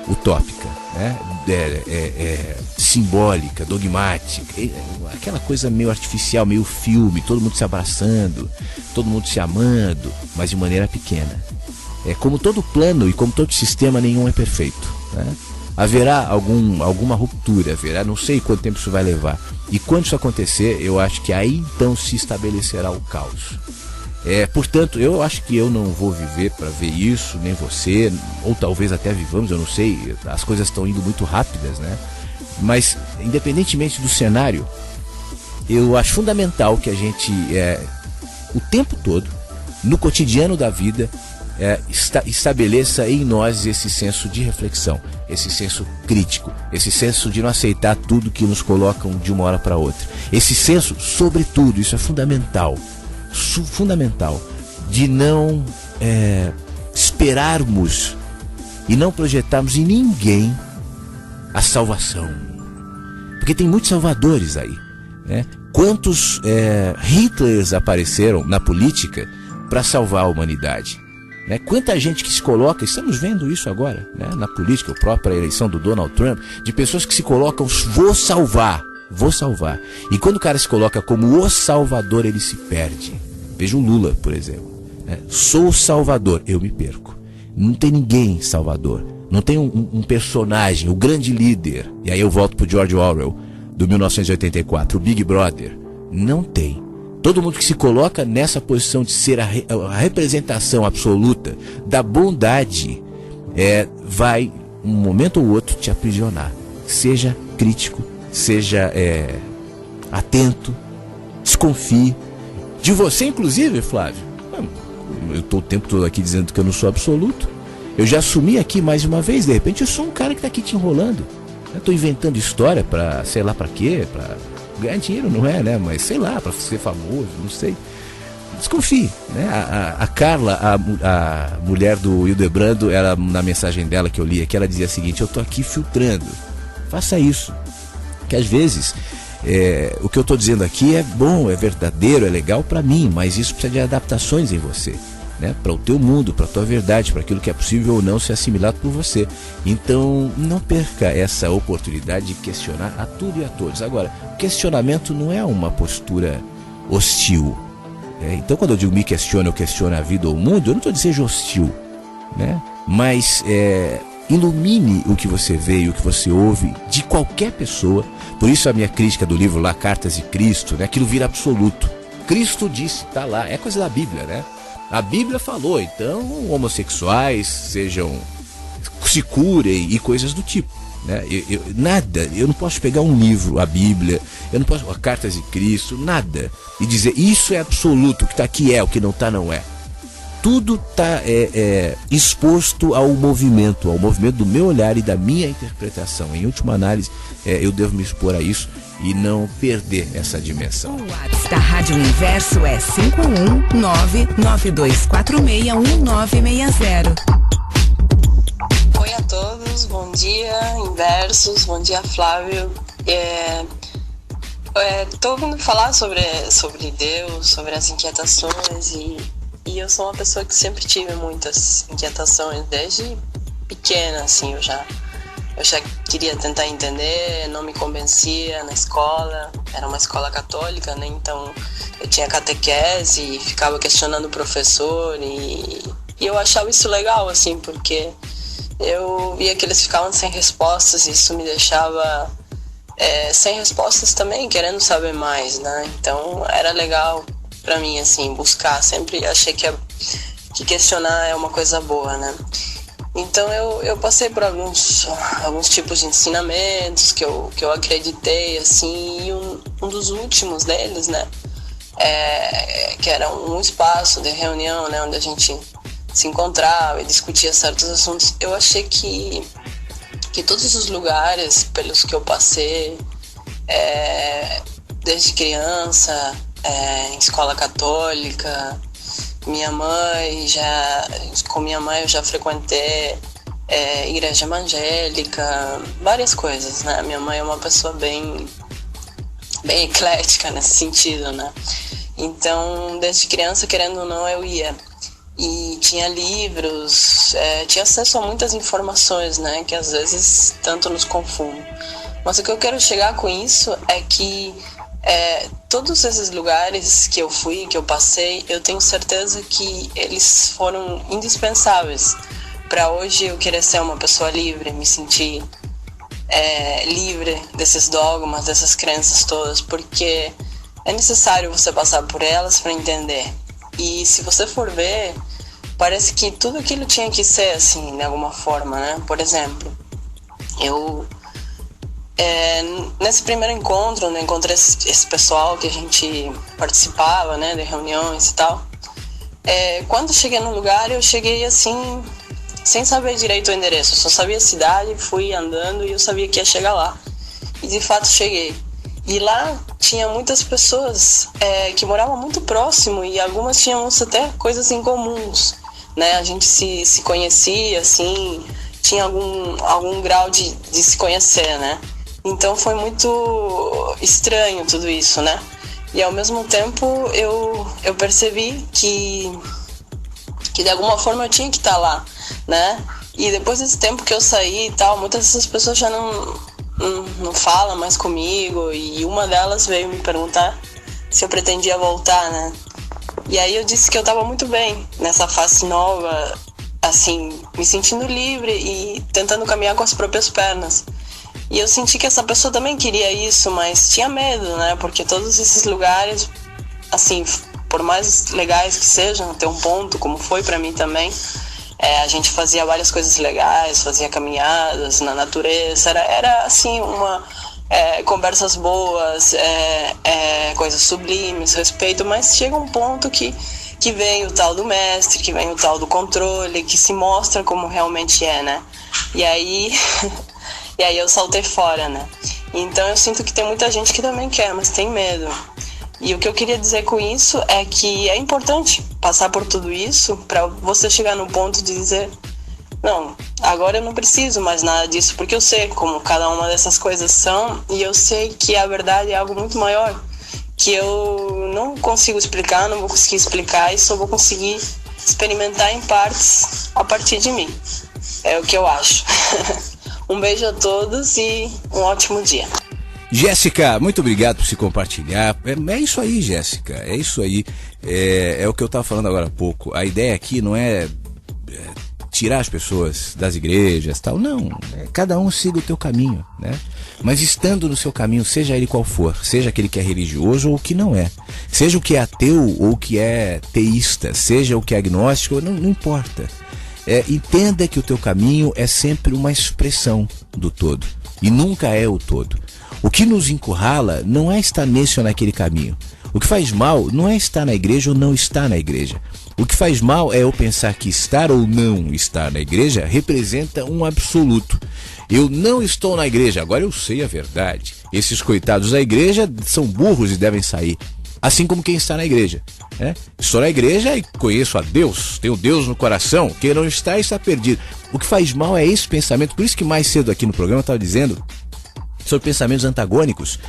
utópica, né? Simbólica, dogmática, aquela coisa meio artificial, meio filme, todo mundo se abraçando, todo mundo se amando, mas de maneira pequena. Como todo plano e como todo sistema, nenhum é perfeito, né? haverá alguma ruptura, não sei quanto tempo isso vai levar. E quando isso acontecer, eu acho que aí então se estabelecerá o caos. Portanto, eu acho que eu não vou viver para ver isso, nem você, ou talvez até vivamos, eu não sei, as coisas estão indo muito rápidas, né? Mas, independentemente do cenário, eu acho fundamental que a gente, o tempo todo, no cotidiano da vida, estabeleça em nós esse senso de reflexão, esse senso crítico, esse senso de não aceitar tudo que nos colocam de uma hora para outra. Esse senso, sobretudo, isso é fundamental, de não esperarmos e não projetarmos em ninguém a salvação. Porque tem muitos salvadores aí, né? Quantos Hitlers apareceram na política para salvar a humanidade? Né? Quanta gente que se coloca, estamos vendo isso agora, né? Na política, a própria eleição do Donald Trump, de pessoas que se colocam, vou salvar. E quando o cara se coloca como o salvador, ele se perde. Veja o Lula, por exemplo, né? Sou o salvador, eu me perco. Não tem ninguém salvador. Não tem um personagem, o grande líder. E aí eu volto pro George Orwell, do 1984, o Big Brother. Não tem. Todo mundo que se coloca nessa posição de ser a representação absoluta da bondade, vai, um momento ou outro, te aprisionar. Seja crítico, seja atento, desconfie. De você, inclusive, Flávio. Eu estou o tempo todo aqui dizendo que eu não sou absoluto. Eu já assumi aqui mais uma vez, de repente eu sou um cara que está aqui te enrolando. Eu estou inventando história para, sei lá para quê, para ganhar dinheiro, não é, né? Mas sei lá, para ser famoso, não sei. Desconfie, né? A Carla, a mulher do Hildebrando, ela, na mensagem dela que eu li aqui, ela dizia o seguinte: eu estou aqui filtrando. Faça isso. Que às vezes o que eu estou dizendo aqui é bom, é verdadeiro, é legal para mim, mas isso precisa de adaptações em você, né? Para o teu mundo, para a tua verdade, para aquilo que é possível ou não ser assimilado por você. Então não perca essa oportunidade de questionar a tudo e a todos. Agora, o questionamento não é uma postura hostil, né? Então quando eu digo me questiona, eu questiono a vida ou o mundo, eu não estou dizendo seja hostil, né? Mas ilumine o que você vê e o que você ouve de qualquer pessoa. Por isso a minha crítica do livro lá, Cartas de Cristo, né? Aquilo vira absoluto. Cristo disse, tá lá, é coisa da Bíblia, né? A Bíblia falou, então homossexuais se curem e coisas do tipo, né? Eu não posso pegar um livro, a Bíblia, eu não posso, Cartas de Cristo, nada, e dizer isso é absoluto, o que está aqui é, o que não está não é. Tudo está exposto ao movimento do meu olhar e da minha interpretação. Em última análise, eu devo me expor a isso e não perder essa dimensão. O WhatsApp da Rádio Inverso é 51992461960. Oi a todos, bom dia Inversos, bom dia Flávio. Estou ouvindo falar sobre Deus, sobre as inquietações e eu sou uma pessoa que sempre tive muitas inquietações desde pequena, assim, eu já queria tentar entender, não me convencia na escola, era uma escola católica, né? Então eu tinha catequese e ficava questionando o professor e eu achava isso legal, assim, porque eu via que eles ficavam sem respostas e isso me deixava sem respostas também, querendo saber mais, né? Então era legal pra mim, assim, buscar, sempre achei que questionar é uma coisa boa, né? Então eu passei por alguns tipos de ensinamentos que eu acreditei, assim, e um dos últimos deles, né, que era um espaço de reunião, né, onde a gente se encontrava e discutia certos assuntos. Eu achei que todos os lugares pelos que eu passei, desde criança, em escola católica, com minha mãe eu já frequentei igreja evangélica, várias coisas, né? Minha mãe é uma pessoa bem eclética nesse sentido, né? Então, desde criança, querendo ou não, eu ia. E tinha livros, tinha acesso a muitas informações, né? Que às vezes tanto nos confundem. Mas o que eu quero chegar com isso é que todos esses lugares que eu fui, que eu passei, eu tenho certeza que eles foram indispensáveis para hoje eu querer ser uma pessoa livre, me sentir livre desses dogmas, dessas crenças todas, porque é necessário você passar por elas para entender. E se você for ver, parece que tudo aquilo tinha que ser assim, de alguma forma, né? Por exemplo, eu nesse primeiro encontro, né, encontrei esse pessoal que a gente participava, né, de reuniões e tal. Quando cheguei no lugar, eu cheguei assim, sem saber direito o endereço, eu só sabia a cidade, fui andando e eu sabia que ia chegar lá. E de fato cheguei. E lá tinha muitas pessoas que moravam muito próximo e algumas tínhamos até coisas em comuns, né? A gente se conhecia, assim, tinha algum grau de se conhecer, né? Então foi muito estranho tudo isso, né? E ao mesmo tempo eu percebi que de alguma forma eu tinha que estar lá, né? E depois desse tempo que eu saí e tal, muitas dessas pessoas já não falam mais comigo, e uma delas veio me perguntar se eu pretendia voltar, né? E aí eu disse que eu estava muito bem nessa fase nova, assim, me sentindo livre e tentando caminhar com as próprias pernas. E eu senti que essa pessoa também queria isso, mas tinha medo, né? Porque todos esses lugares, assim, por mais legais que sejam, tem um ponto, como foi pra mim também, a gente fazia várias coisas legais, fazia caminhadas na natureza, era assim, conversas boas, coisas sublimes, respeito, mas chega um ponto que vem o tal do mestre, que vem o tal do controle, que se mostra como realmente é, né? E aí eu saltei fora, né? Então eu sinto que tem muita gente que também quer, mas tem medo. E o que eu queria dizer com isso é que é importante passar por tudo isso para você chegar no ponto de dizer: não, agora eu não preciso mais nada disso, porque eu sei como cada uma dessas coisas são, e eu sei que a verdade é algo muito maior, que eu não consigo explicar, não vou conseguir explicar e só vou conseguir experimentar em partes a partir de mim. É o que eu acho. Um beijo a todos e um ótimo dia. Jéssica, muito obrigado por se compartilhar. É isso aí, Jéssica, é isso aí. É o que eu estava falando agora há pouco. A ideia aqui não é tirar as pessoas das igrejas, tal, não. Cada um siga o teu caminho, né? Mas estando no seu caminho, seja ele qual for, seja aquele que é religioso ou que não é, seja o que é ateu ou que é teísta, seja o que é agnóstico, não importa. Entenda que o teu caminho é sempre uma expressão do todo e nunca é o todo. O que nos encurrala não é estar nesse ou naquele caminho. O que faz mal não é estar na igreja ou não estar na igreja. O que faz mal é eu pensar que estar ou não estar na igreja representa um absoluto. Eu não estou na igreja, agora eu sei a verdade. Esses coitados da igreja são burros e devem sair. Assim como quem está na igreja. Estou na igreja e conheço a Deus, tenho Deus no coração. Quem não está perdido. O que faz mal é esse pensamento. Por isso que mais cedo aqui no programa eu estava dizendo sobre pensamentos antagônicos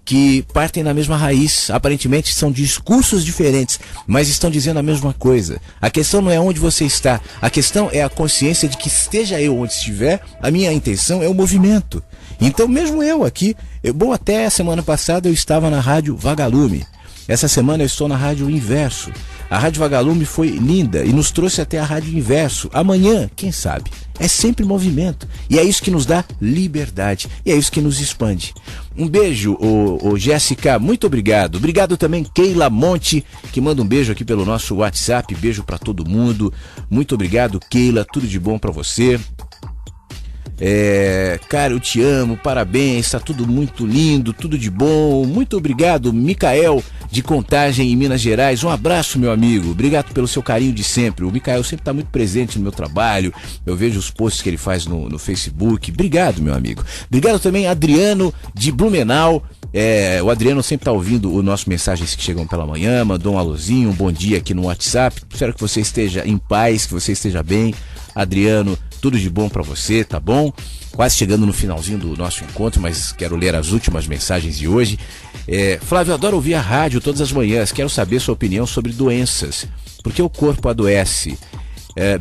que partem na mesma raiz. Aparentemente são discursos diferentes, mas estão dizendo a mesma coisa. A questão não é onde você está, a questão é a consciência de que esteja eu onde estiver, a minha intenção é o movimento. Então mesmo eu aqui, até a semana passada eu estava na Rádio Vagalume. Essa semana eu estou na Rádio Inverso. A Rádio Vagalume foi linda e nos trouxe até a Rádio Inverso. Amanhã, quem sabe? É sempre movimento. E é isso que nos dá liberdade. E é isso que nos expande. Um beijo, Jéssica. Muito obrigado. Obrigado também, Keila Monte, que manda um beijo aqui pelo nosso WhatsApp. Beijo pra todo mundo. Muito obrigado, Keila. Tudo de bom pra você. Cara, eu te amo, parabéns, tá tudo muito lindo, tudo de bom. Muito obrigado, Micael, de Contagem, em Minas Gerais. Um abraço, meu amigo, obrigado pelo seu carinho de sempre. O Micael sempre tá muito presente no meu trabalho, eu vejo os posts que ele faz no Facebook. Obrigado, meu amigo. Obrigado também, Adriano, de Blumenau. O Adriano sempre tá ouvindo o nosso Mensagens que Chegam pela Manhã, mandou um alôzinho, um bom dia aqui no WhatsApp. Espero que você esteja em paz, que você esteja bem. Adriano, tudo de bom pra você, tá bom? Quase chegando no finalzinho do nosso encontro, mas quero ler as últimas mensagens de hoje. Flávio, eu adoro ouvir a rádio todas as manhãs, quero saber sua opinião sobre doenças, porque o corpo adoece.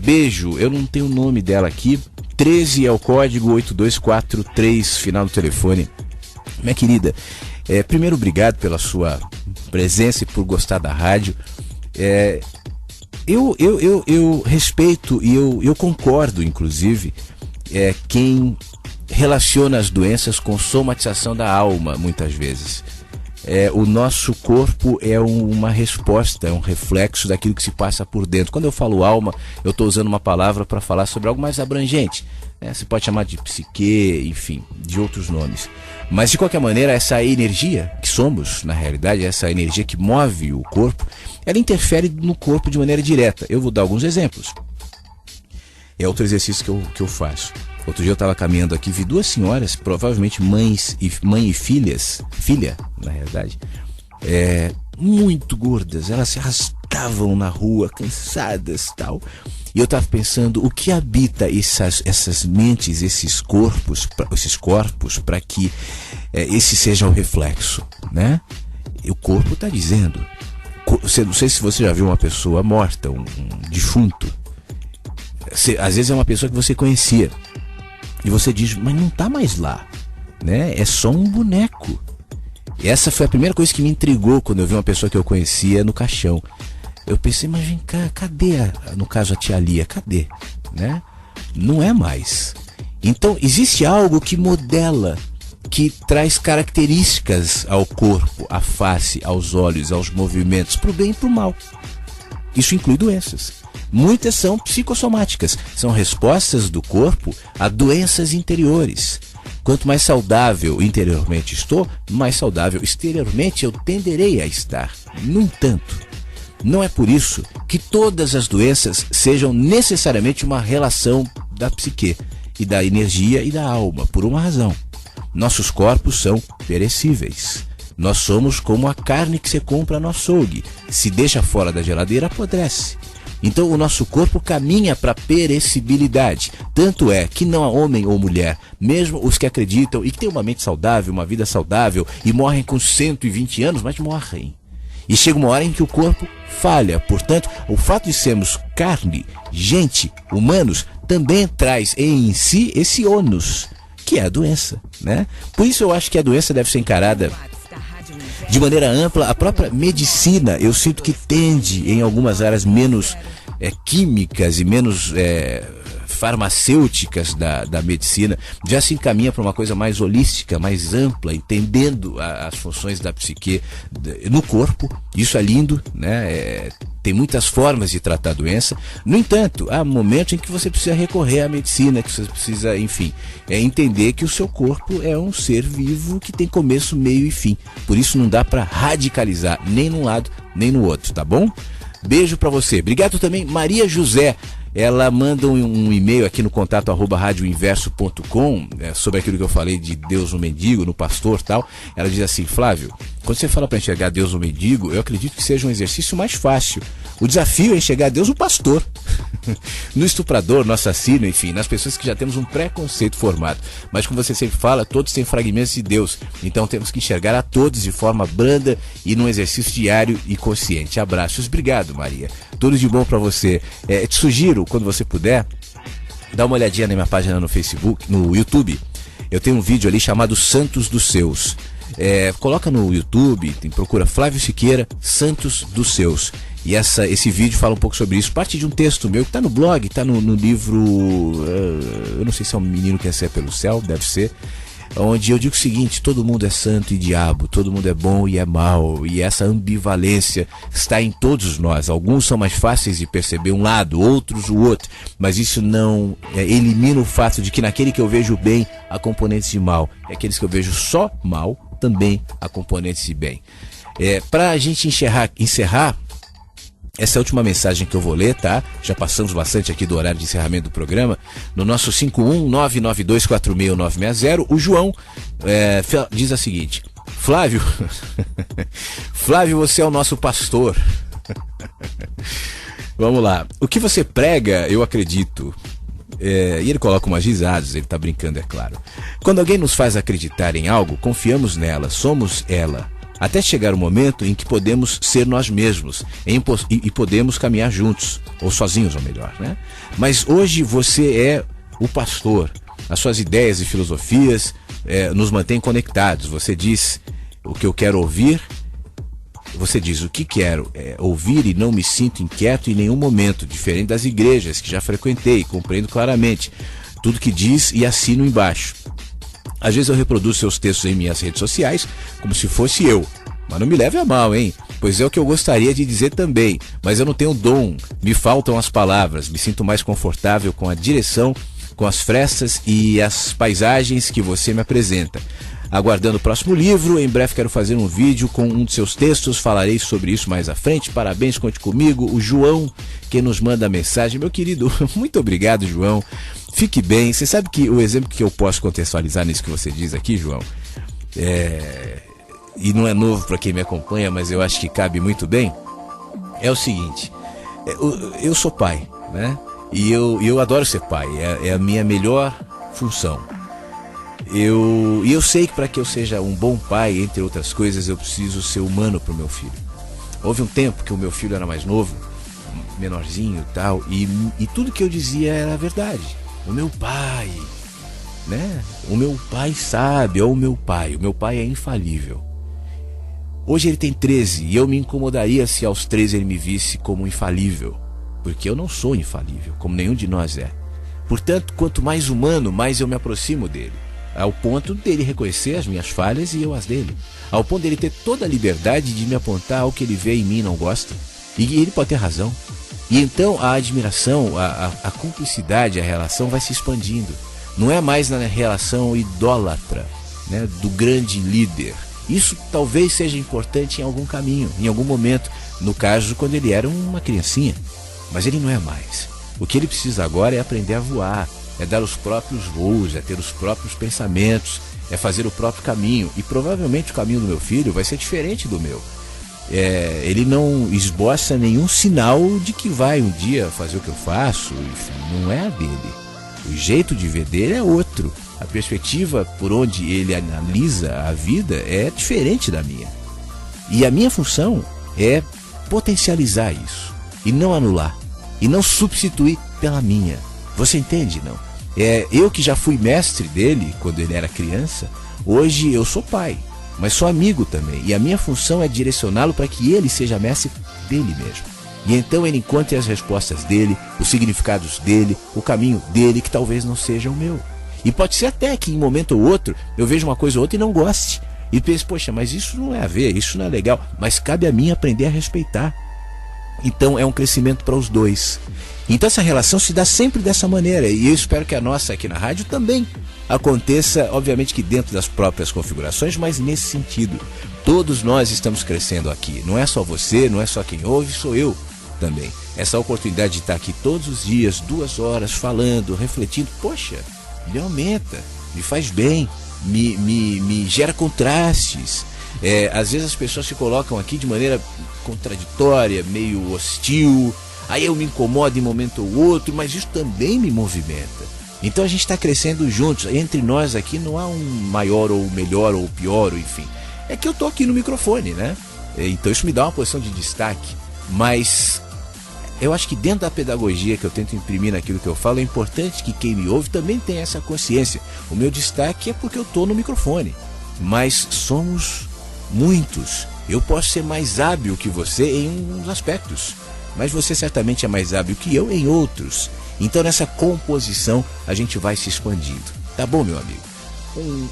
Beijo, eu não tenho o nome dela aqui. 13 é o código, 8243, final do telefone. Minha querida, primeiro obrigado pela sua presença e por gostar da rádio. Eu respeito e eu concordo, inclusive, quem relaciona as doenças com somatização da alma, muitas vezes. O nosso corpo é uma resposta, é um reflexo daquilo que se passa por dentro. Quando eu falo alma, eu estou usando uma palavra para falar sobre algo mais abrangente. Você pode chamar de psique, enfim, de outros nomes. Mas, de qualquer maneira, essa energia que somos, na realidade, essa energia que move o corpo, ela interfere no corpo de maneira direta. Eu vou dar alguns exemplos. É outro exercício que eu faço. Outro dia eu estava caminhando aqui, vi duas senhoras, provavelmente mãe e filha, na realidade, muito gordas. Elas se arrastavam na rua, cansadas e tal. E eu estava pensando, o que habita essas mentes, esses corpos para que esse seja o reflexo, né? E o corpo está dizendo. Não sei se você já viu uma pessoa morta, um defunto. Às vezes é uma pessoa que você conhecia. E você diz, mas não está mais lá, né? É só um boneco. Essa foi a primeira coisa que me intrigou quando eu vi uma pessoa que eu conhecia no caixão. Eu pensei, mas vem cá, cadê, no caso a tia Lia, cadê? Né? Não é mais. Então, existe algo que modela, que traz características ao corpo, à face, aos olhos, aos movimentos, para o bem e para o mal. Isso inclui doenças. Muitas são psicossomáticas, são respostas do corpo a doenças interiores. Quanto mais saudável interiormente estou, mais saudável exteriormente eu tenderei a estar. No entanto, não é por isso que todas as doenças sejam necessariamente uma relação da psique e da energia e da alma, por uma razão. Nossos corpos são perecíveis. Nós somos como a carne que você compra no açougue. Se deixa fora da geladeira, apodrece. Então o nosso corpo caminha para a perecibilidade. Tanto é que não há homem ou mulher, mesmo os que acreditam e que têm uma mente saudável, uma vida saudável e morrem com 120 anos, mas morrem. E chega uma hora em que o corpo falha. Portanto, o fato de sermos carne, gente, humanos, também traz em si esse ônus, que é a doença, né? Por isso eu acho que a doença deve ser encarada de maneira ampla. A própria medicina, eu sinto que tende, em algumas áreas menos químicas e menos farmacêuticas da medicina, já se encaminha para uma coisa mais holística, mais ampla, entendendo as funções da psique no corpo. Isso é lindo, né? Tem muitas formas de tratar a doença. No entanto, há momentos em que você precisa recorrer à medicina, que você precisa, enfim, entender que o seu corpo é um ser vivo que tem começo, meio e fim. Por isso não dá para radicalizar nem num lado, nem no outro, tá bom? Beijo para você. Obrigado também, Maria José. Ela manda um e-mail aqui no contato @radioinverso.com sobre aquilo que eu falei de Deus no mendigo, no pastor e tal. Ela diz assim: Flávio, quando você fala para enxergar Deus no mendigo, eu acredito que seja um exercício mais fácil. O desafio é enxergar Deus no pastor, no estuprador, no assassino, enfim, nas pessoas que já temos um preconceito formado. Mas como você sempre fala, todos têm fragmentos de Deus. Então temos que enxergar a todos de forma branda e num exercício diário e consciente. Abraços. Obrigado, Maria. Tudo de bom para você. Te sugiro, quando você puder, dá uma olhadinha na minha página no Facebook, no YouTube. Eu tenho um vídeo ali chamado Santos dos Seus. Coloca no YouTube, procura Flávio Siqueira, Santos dos Seus. E esse vídeo fala um pouco sobre isso. Parte de um texto meu que está no blog, está no livro. Eu não sei se é um menino que recebe pelo céu, deve ser. Onde eu digo o seguinte: todo mundo é santo e diabo, todo mundo é bom e é mau, e essa ambivalência está em todos nós. Alguns são mais fáceis de perceber um lado, outros o outro, mas isso não elimina o fato de que naquele que eu vejo bem há componentes de mal, e aqueles que eu vejo só mal também há componentes de bem. Para a gente encerrar essa última mensagem que eu vou ler, tá? Já passamos bastante aqui do horário de encerramento do programa. No nosso 51992469960, o João diz a seguinte: Flávio, Flávio, você é o nosso pastor. Vamos lá. O que você prega, eu acredito. E ele coloca umas risadas, ele tá brincando, é claro. Quando alguém nos faz acreditar em algo, confiamos nela, somos ela. Até chegar o momento em que podemos ser nós mesmos e podemos caminhar juntos, ou sozinhos, ou melhor, né? Mas hoje você é o pastor. As suas ideias e filosofias nos mantêm conectados. Você diz o que eu quero ouvir, você diz o que quero ouvir e não me sinto inquieto em nenhum momento, diferente das igrejas que já frequentei, compreendo claramente tudo que diz e assino embaixo. Às vezes eu reproduzo seus textos em minhas redes sociais como se fosse eu. Mas não me leve a mal, hein? Pois é o que eu gostaria de dizer também. Mas eu não tenho dom, me faltam as palavras. Me sinto mais confortável com a direção, com as frestas e as paisagens que você me apresenta. Aguardando o próximo livro, em breve quero fazer um vídeo com um de seus textos, falarei sobre isso mais à frente. Parabéns, conte comigo. O João, que nos manda a mensagem. Meu querido, muito obrigado, João. Fique bem. Você sabe que o exemplo que eu posso contextualizar nisso que você diz aqui, João, e não é novo para quem me acompanha, mas eu acho que cabe muito bem, é o seguinte: eu sou pai, né? E eu adoro ser pai, é a minha melhor função. Eu sei que para que eu seja um bom pai, entre outras coisas, eu preciso ser humano para o meu filho. Houve um tempo que o meu filho era mais novo, menorzinho e tal, e tudo que eu dizia era verdade. O meu pai, né? O meu pai sabe, ou o meu pai é infalível. Hoje ele tem 13 e eu me incomodaria se aos 13 ele me visse como infalível, porque eu não sou infalível, como nenhum de nós é. Portanto, quanto mais humano, mais eu me aproximo dele, ao ponto dele reconhecer as minhas falhas e eu as dele, ao ponto dele ter toda a liberdade de me apontar ao que ele vê em mim e não gosta, e ele pode ter razão. E então a admiração, a cumplicidade, a relação vai se expandindo. Não é mais na relação idólatra, né, do grande líder. Isso talvez seja importante em algum caminho, em algum momento, no caso quando ele era uma criancinha, mas ele não é mais. O que ele precisa agora é aprender a voar, é dar os próprios voos, é ter os próprios pensamentos, é fazer o próprio caminho. E provavelmente o caminho do meu filho vai ser diferente do meu. Ele não esboça nenhum sinal de que vai um dia fazer o que eu faço, enfim, não é a dele. O jeito de ver dele é outro. A perspectiva por onde ele analisa a vida é diferente da minha. E a minha função é potencializar isso, e não anular, e não substituir pela minha. Você entende, não? Eu que já fui mestre dele quando ele era criança, hoje eu sou pai, mas sou amigo também. E a minha função é direcioná-lo para que ele seja mestre dele mesmo. E então ele encontre as respostas dele, os significados dele, o caminho dele, que talvez não seja o meu. E pode ser até que em um momento ou outro eu veja uma coisa ou outra e não goste. E pense, poxa, mas isso não é a ver, isso não é legal. Mas cabe a mim aprender a respeitar. Então é um crescimento para os dois. Então essa relação se dá sempre dessa maneira. E eu espero que a nossa aqui na rádio também aconteça, obviamente que dentro das próprias configurações, mas nesse sentido. Todos nós estamos crescendo aqui. Não é só você, não é só quem ouve, sou eu também. Essa oportunidade de estar aqui todos os dias, 2 horas, falando, refletindo, poxa, me aumenta, me faz bem, me gera contrastes. Às vezes as pessoas se colocam aqui de maneira contraditória, meio hostil, aí eu me incomodo em um momento ou outro, mas isso também me movimenta. Então a gente está crescendo juntos. Entre nós aqui não há um maior ou melhor ou pior, ou enfim. É que eu tô aqui no microfone, né? Então isso me dá uma posição de destaque. Mas eu acho que dentro da pedagogia que eu tento imprimir naquilo que eu falo, é importante que quem me ouve também tenha essa consciência. O meu destaque é porque eu tô no microfone. Mas somos muitos. Eu posso ser mais hábil que você em uns aspectos, mas você certamente é mais hábil que eu em outros. Então nessa composição a gente vai se expandindo. Tá bom, meu amigo? Um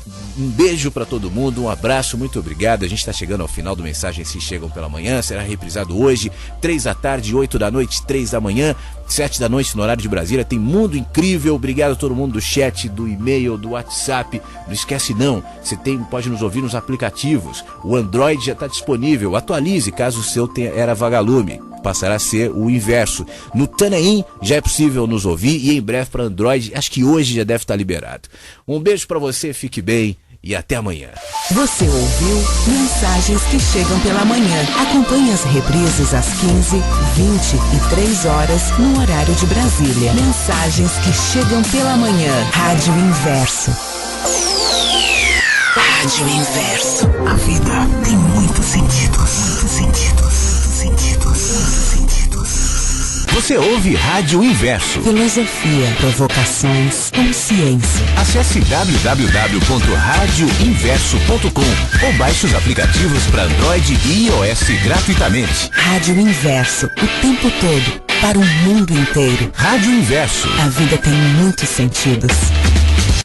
beijo para todo mundo, um abraço, muito obrigado. A gente está chegando ao final do Mensagens Se Chegam Pela Manhã. Será reprisado hoje, 3 da tarde, 8 da noite, 3 da manhã, 7 da noite no horário de Brasília. Tem Mundo Incrível. Obrigado a todo mundo do chat, do e-mail, do WhatsApp. Não esquece não, você pode nos ouvir nos aplicativos. O Android já está disponível. Atualize caso o seu era vagalume. Passará a ser o inverso. No TuneIn já é possível nos ouvir, e em breve para Android, acho que hoje já deve estar liberado. Um beijo para você, fique bem e até amanhã. Você ouviu Mensagens que Chegam Pela Manhã. Acompanhe as reprises às 15, 20 e 3 horas no horário de Brasília. Mensagens que Chegam Pela Manhã. Rádio Inverso. Rádio Inverso. A vida tem muitos sentidos. Você ouve Rádio Inverso. Filosofia, provocações, consciência. Acesse www.radioinverso.com ou baixe os aplicativos para Android e iOS gratuitamente. Rádio Inverso, o tempo todo, para o mundo inteiro. Rádio Inverso. A vida tem muitos sentidos.